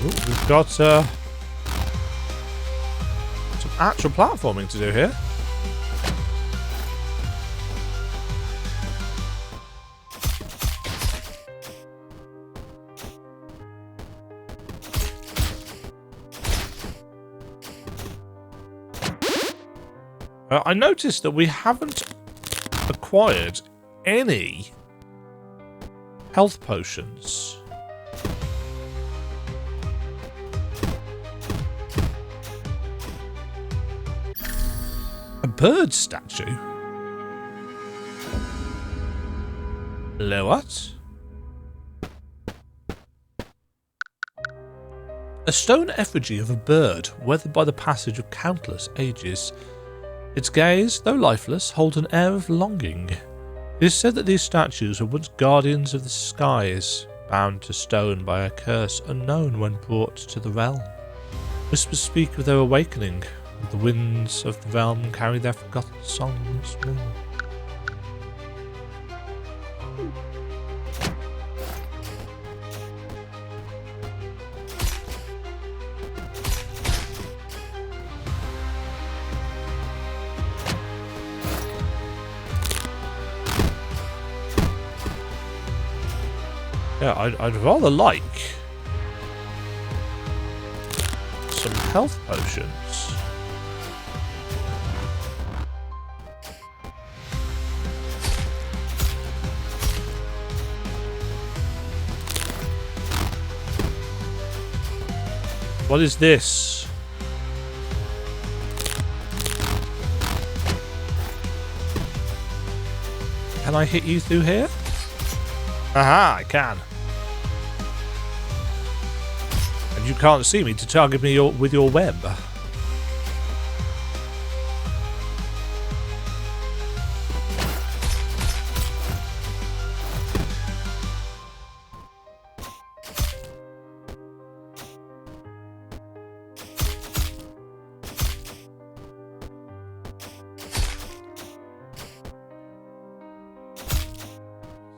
A: Ooh, we've got some actual platforming to do here. I noticed that we haven't acquired any health potions. A bird statue? What? A stone effigy of a bird, weathered by the passage of countless ages. Its gaze, though lifeless, holds an air of longing. It is said that these statues were once guardians of the skies, bound to stone by a curse unknown when brought to the realm. Whispers speak of their awakening, and the winds of the realm carry their forgotten song once more. Yeah, I'd rather like some health potions. What is this? Can I hit you through here? Aha, I can. And you can't see me to target me with your web.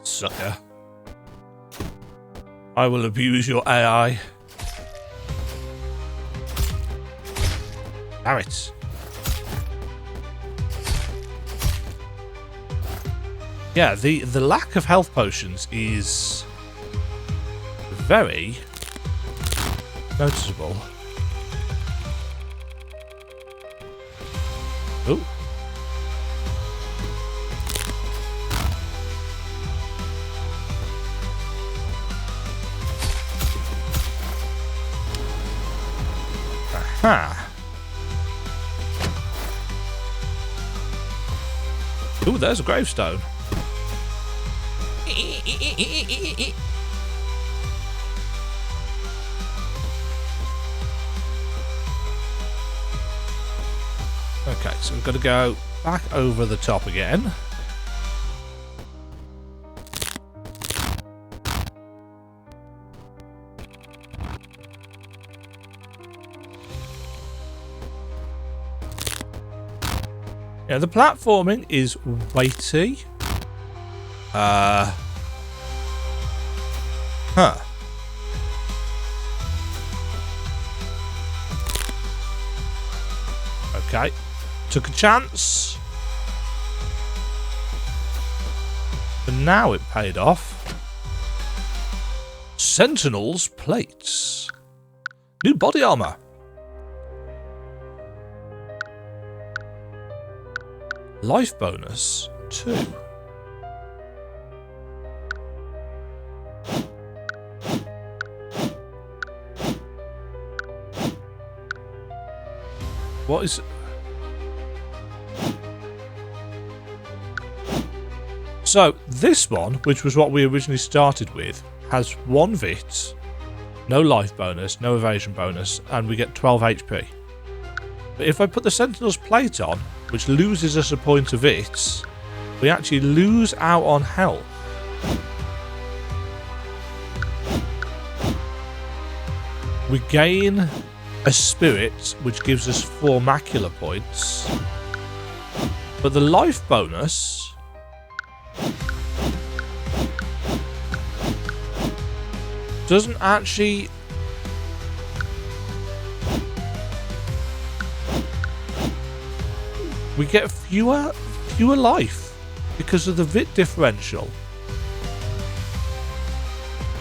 A: Sucker. I will abuse your AI. Damn it. Yeah, the lack of health potions is very noticeable. Ooh. Aha. Ooh, there's a gravestone. Okay, so we've got to go back over the top again. Yeah, the platforming is weighty. Okay. Took a chance. But now it paid off. Sentinel's plates. New body armor. Life bonus 2. What is... So, this one, which was what we originally started with, has 1 vit, no life bonus, no evasion bonus, and we get 12 HP. But if I put the Sentinel's plate on, which loses us a point of it, we actually lose out on health. We gain a spirit, which gives us 4 macula points. But the life bonus doesn't actually... We get fewer life because of the vit differential,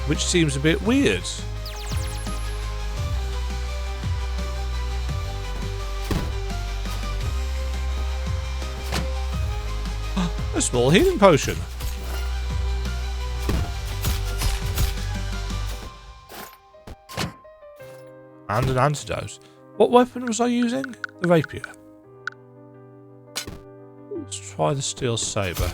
A: which seems a bit weird. A small healing potion. And an antidote. What weapon was I using? The rapier. Let's try the steel saber.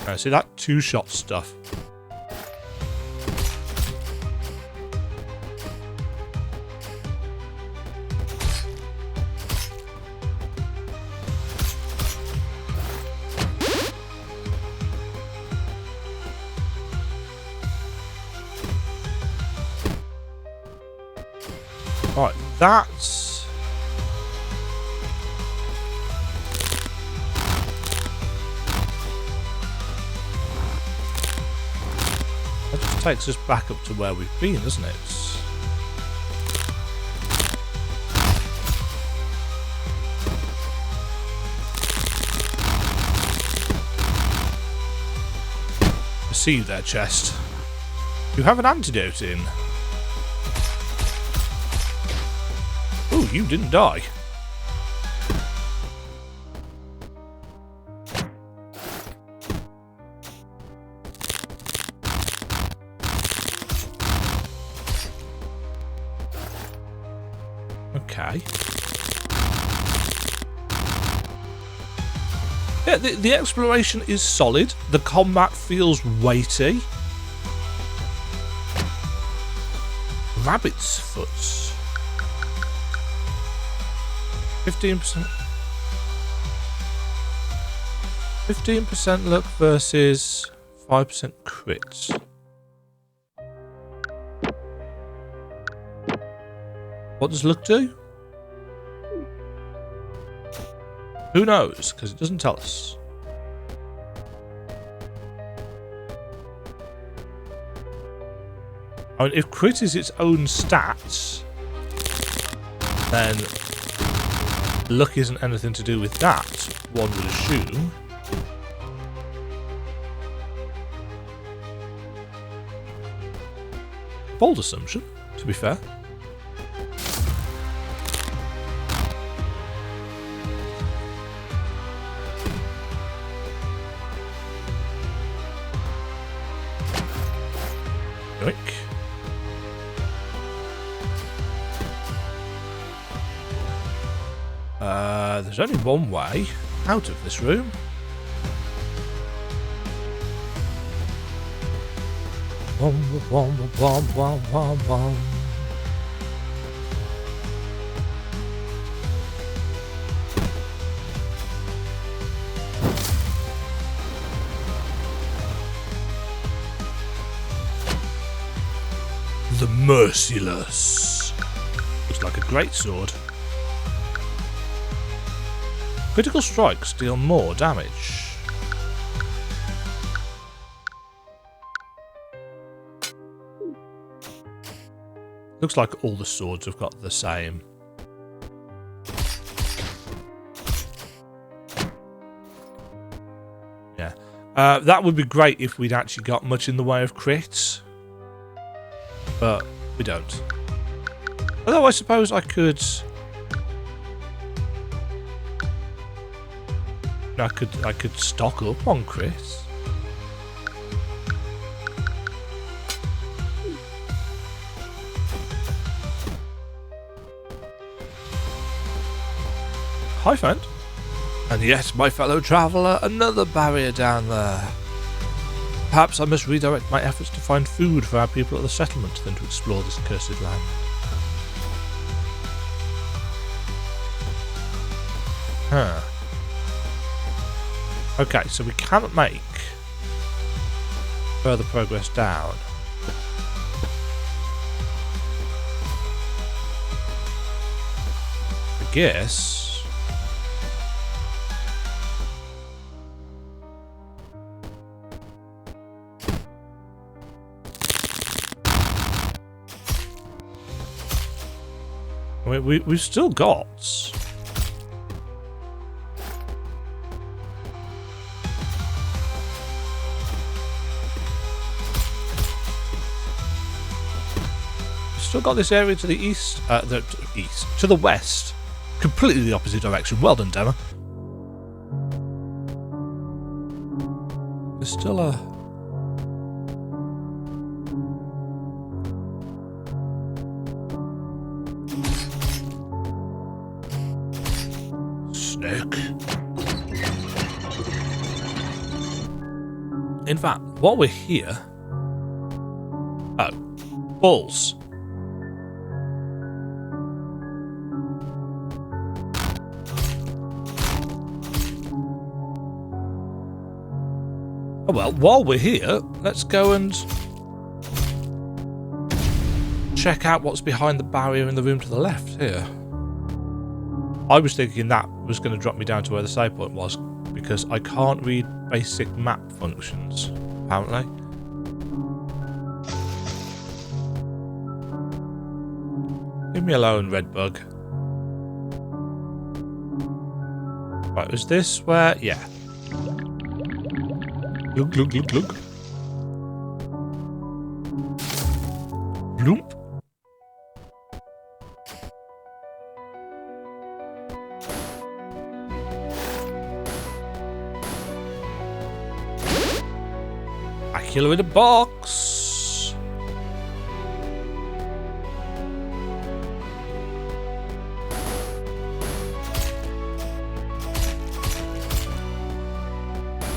A: Now, see that 2-shot stuff. Right, that's... That just takes us back up to where we've been, doesn't it? I see you there, chest. You have an antidote in. Oh, you didn't die. Okay. Yeah, the exploration is solid. The combat feels weighty. Rabbit's foot. 15%. 15% luck versus 5% crits. What does luck do? Who knows? Because it doesn't tell us. I mean, if crit is its own stats, then luck isn't anything to do with that, one would assume. Bold assumption, to be fair. Yoink. There's only one way out of this room. The Merciless. Looks like a great sword. Critical strikes deal more damage. Looks like all the swords have got the same. Yeah. That would be great if we'd actually got much in the way of crits. But we don't. Although I suppose I could... I could stock up on crits. Hi, friend. And yes, my fellow traveller, another barrier down there. Perhaps I must redirect my efforts to find food for our people at the settlement than to explore this cursed land. Huh. Okay, so we cannot make further progress down. I guess... We've still got... Still got this area to the east, to the west, completely the opposite direction. Well done, Dema. There's still a... Snake. In fact, while we're here... Oh. Balls. Oh well, while we're here, let's go and check out what's behind the barrier in the room to the left here. I was thinking that was going to drop me down to where the save point was, because I can't read basic map functions, apparently. Leave me alone, Redbug. Right, was this where... Yeah. Glug, glug, glug, glug. Bloop. Killer in a box.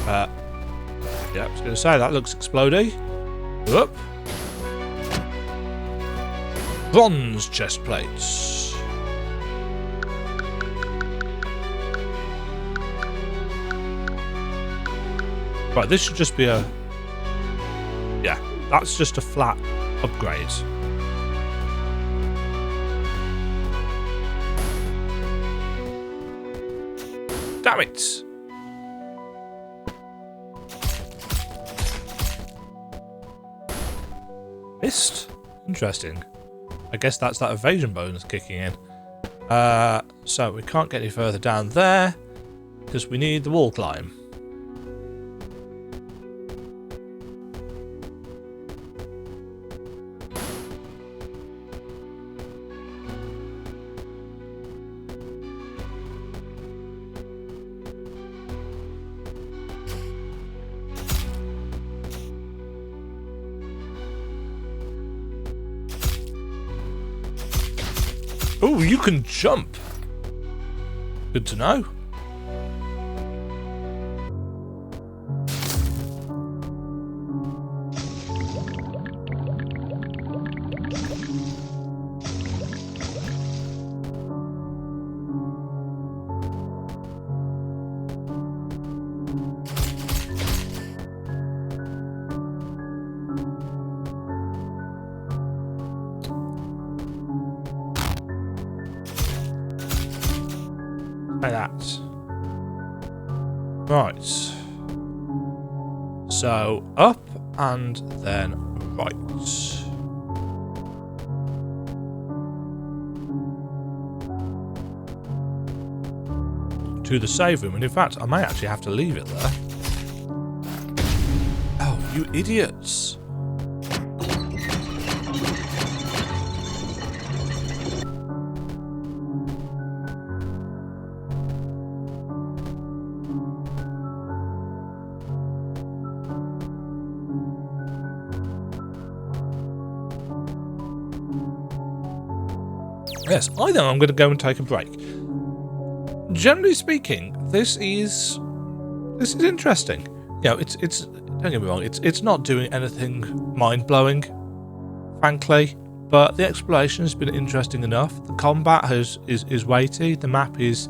A: Yeah, I was going to say that looks explodey. Whoop. Bronze chest plates. Right, this should just be a... Yeah, that's just a flat upgrade. Damn it! Missed? Interesting. I guess that's that evasion bonus kicking in. So we can't get any further down there because we need the wall climb. Oh, you can jump. Good to know. Like that. Right. So up and then right. To the save room, and in fact, I may actually have to leave it there. Oh, you idiots! Yes, I think I'm going to go and take a break. Generally speaking, this is interesting. You know, it's don't get me wrong, it's not doing anything mind-blowing, frankly, but the exploration has been interesting enough. The combat is weighty. The map is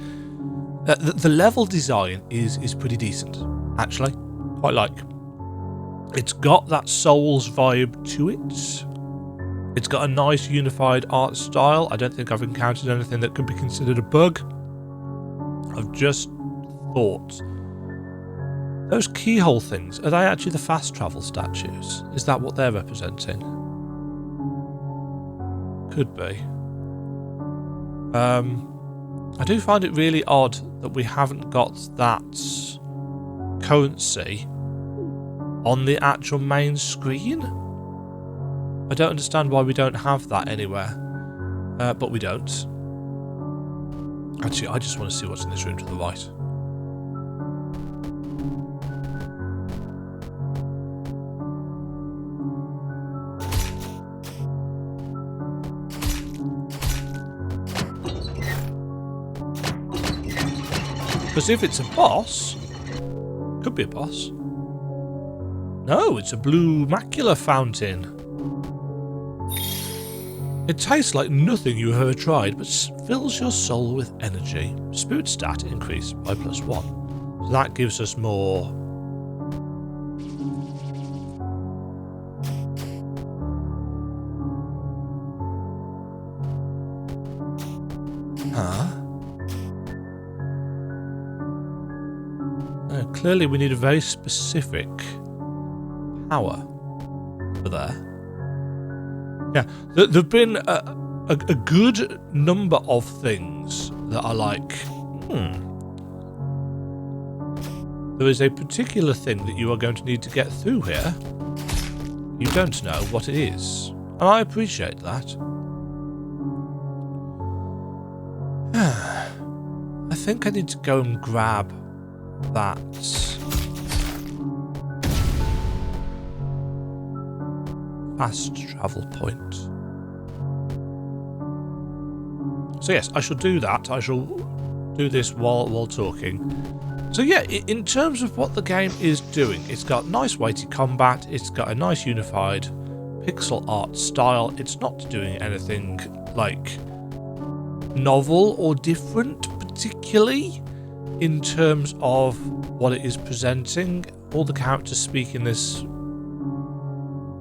A: the level design is pretty decent, actually. Quite like. It's got that Souls vibe to it. It's got a nice unified art style. I don't think I've encountered anything that could be considered a bug. I've just thought, those keyhole things, are they actually the fast travel statues? Is that what they're representing? Could be. I do find it really odd that we haven't got that currency on the actual main screen. I don't understand why we don't have that anywhere, but we don't. Actually, I just want to see what's in this room to the right. Because if it's a boss, could be a boss. No, it's a blue macula fountain. It tastes like nothing you've ever tried, but fills your soul with energy. Spirit stat increased by +1. So that gives us more. Huh? Clearly we need a very specific power for there. Yeah, there have been a good number of things that are like, there is a particular thing that you are going to need to get through here. You don't know what it is. And I appreciate that. I think I need to go and grab that. Fast travel point. So yes, I shall do that. I shall do this while talking. So yeah, in terms of what the game is doing, it's got nice weighty combat, it's got a nice unified pixel art style. It's not doing anything like novel or different particularly in terms of what it is presenting. All the characters speak in this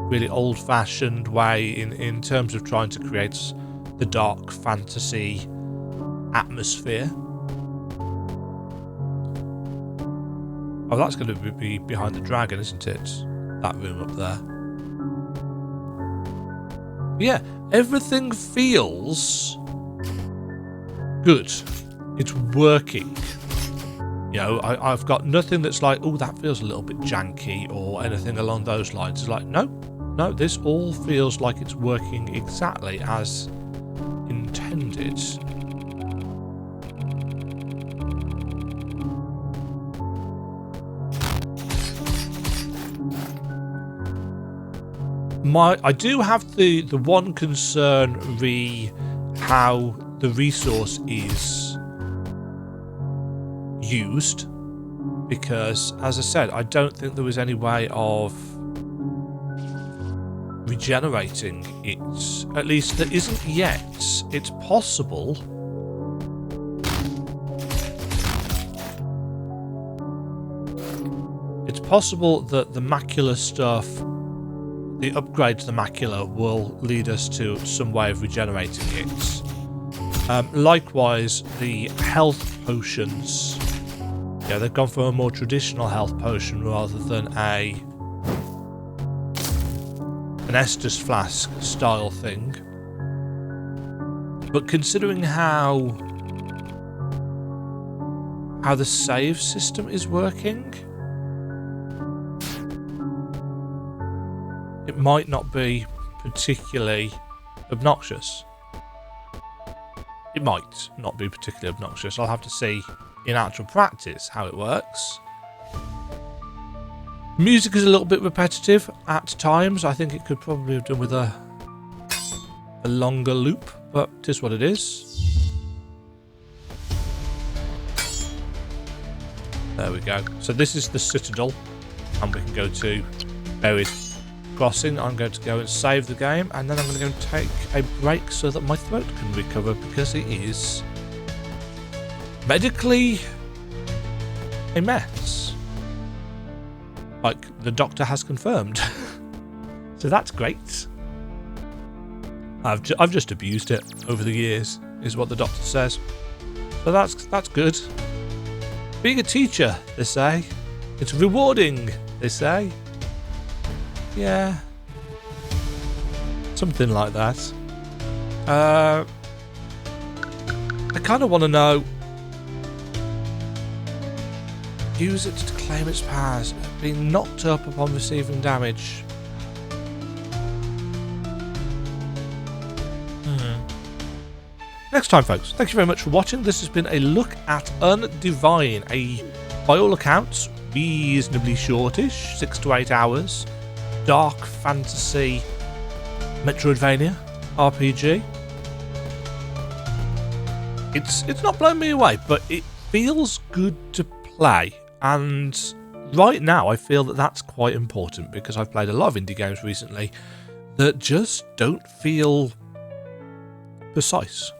A: really old-fashioned way in terms of trying to create the dark fantasy atmosphere. Oh, that's going to be behind the dragon, isn't it? That room up there. Yeah, everything feels good. It's working. You know, I've got nothing that's like, oh, that feels a little bit janky or anything along those lines. It's like, no, this all feels like it's working exactly as intended. I do have the one concern how the resource is used, because as I said, I don't think there was any way of regenerating it. At least there isn't yet. It's possible. It's possible that the macula stuff, the upgrade to the macula, will lead us to some way of regenerating it. Likewise, the health potions. Yeah, they've gone for a more traditional health potion rather than an Estus flask style thing. But considering how the save system is working, it might not be particularly obnoxious. It might not be particularly obnoxious. I'll have to see in actual practice how it works. Music is a little bit repetitive at times. I think it could probably have done with a longer loop, but it is what it is. There we go. So this is the Citadel, and we can go to Buried Crossing. I'm going to go and save the game, and then I'm going to go and take a break so that my throat can recover, because it is medically a mess, like the doctor has confirmed. So that's great. I've just abused it over the years, is what the doctor says. So that's good. Being a teacher, they say, it's rewarding, they say. Yeah, something like that. I kind of want to know. Use it to claim its powers. Being knocked up upon receiving damage. Next time, folks. Thank you very much for watching. This has been a look at Undivine, by all accounts, reasonably shortish, 6 to 8 hours. Dark fantasy Metroidvania RPG. It's not blowing me away, but it feels good to play, and right now I feel that that's quite important, because I've played a lot of indie games recently that just don't feel precise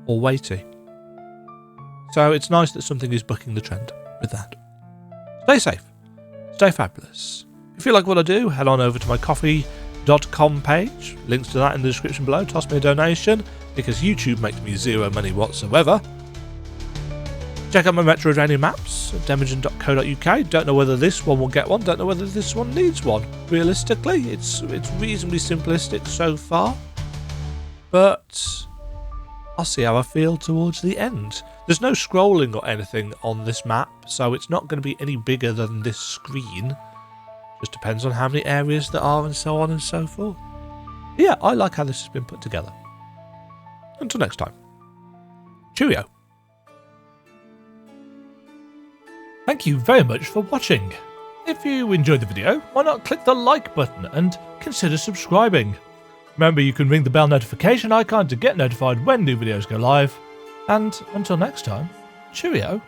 A: or weighty. So it's nice that something is bucking the trend with that. Stay safe, stay fabulous. If you like what I do, head on over to my coffee.com page. Links to that in the description below. Toss me a donation, because YouTube makes me zero money whatsoever. Check out my Metroidvania maps at demagen.co.uk. Don't know whether this one will get one. Don't know whether this one needs one. Realistically, it's reasonably simplistic so far. But I'll see how I feel towards the end. There's no scrolling or anything on this map, so it's not going to be any bigger than this screen. Just depends on how many areas there are and so on and so forth. Yeah, I like how this has been put together. Until next time. Cheerio. Thank you very much for watching. If you enjoyed the video, why not click the like button and consider subscribing. Remember, you can ring the bell notification icon to get notified when new videos go live. And until next time, cheerio.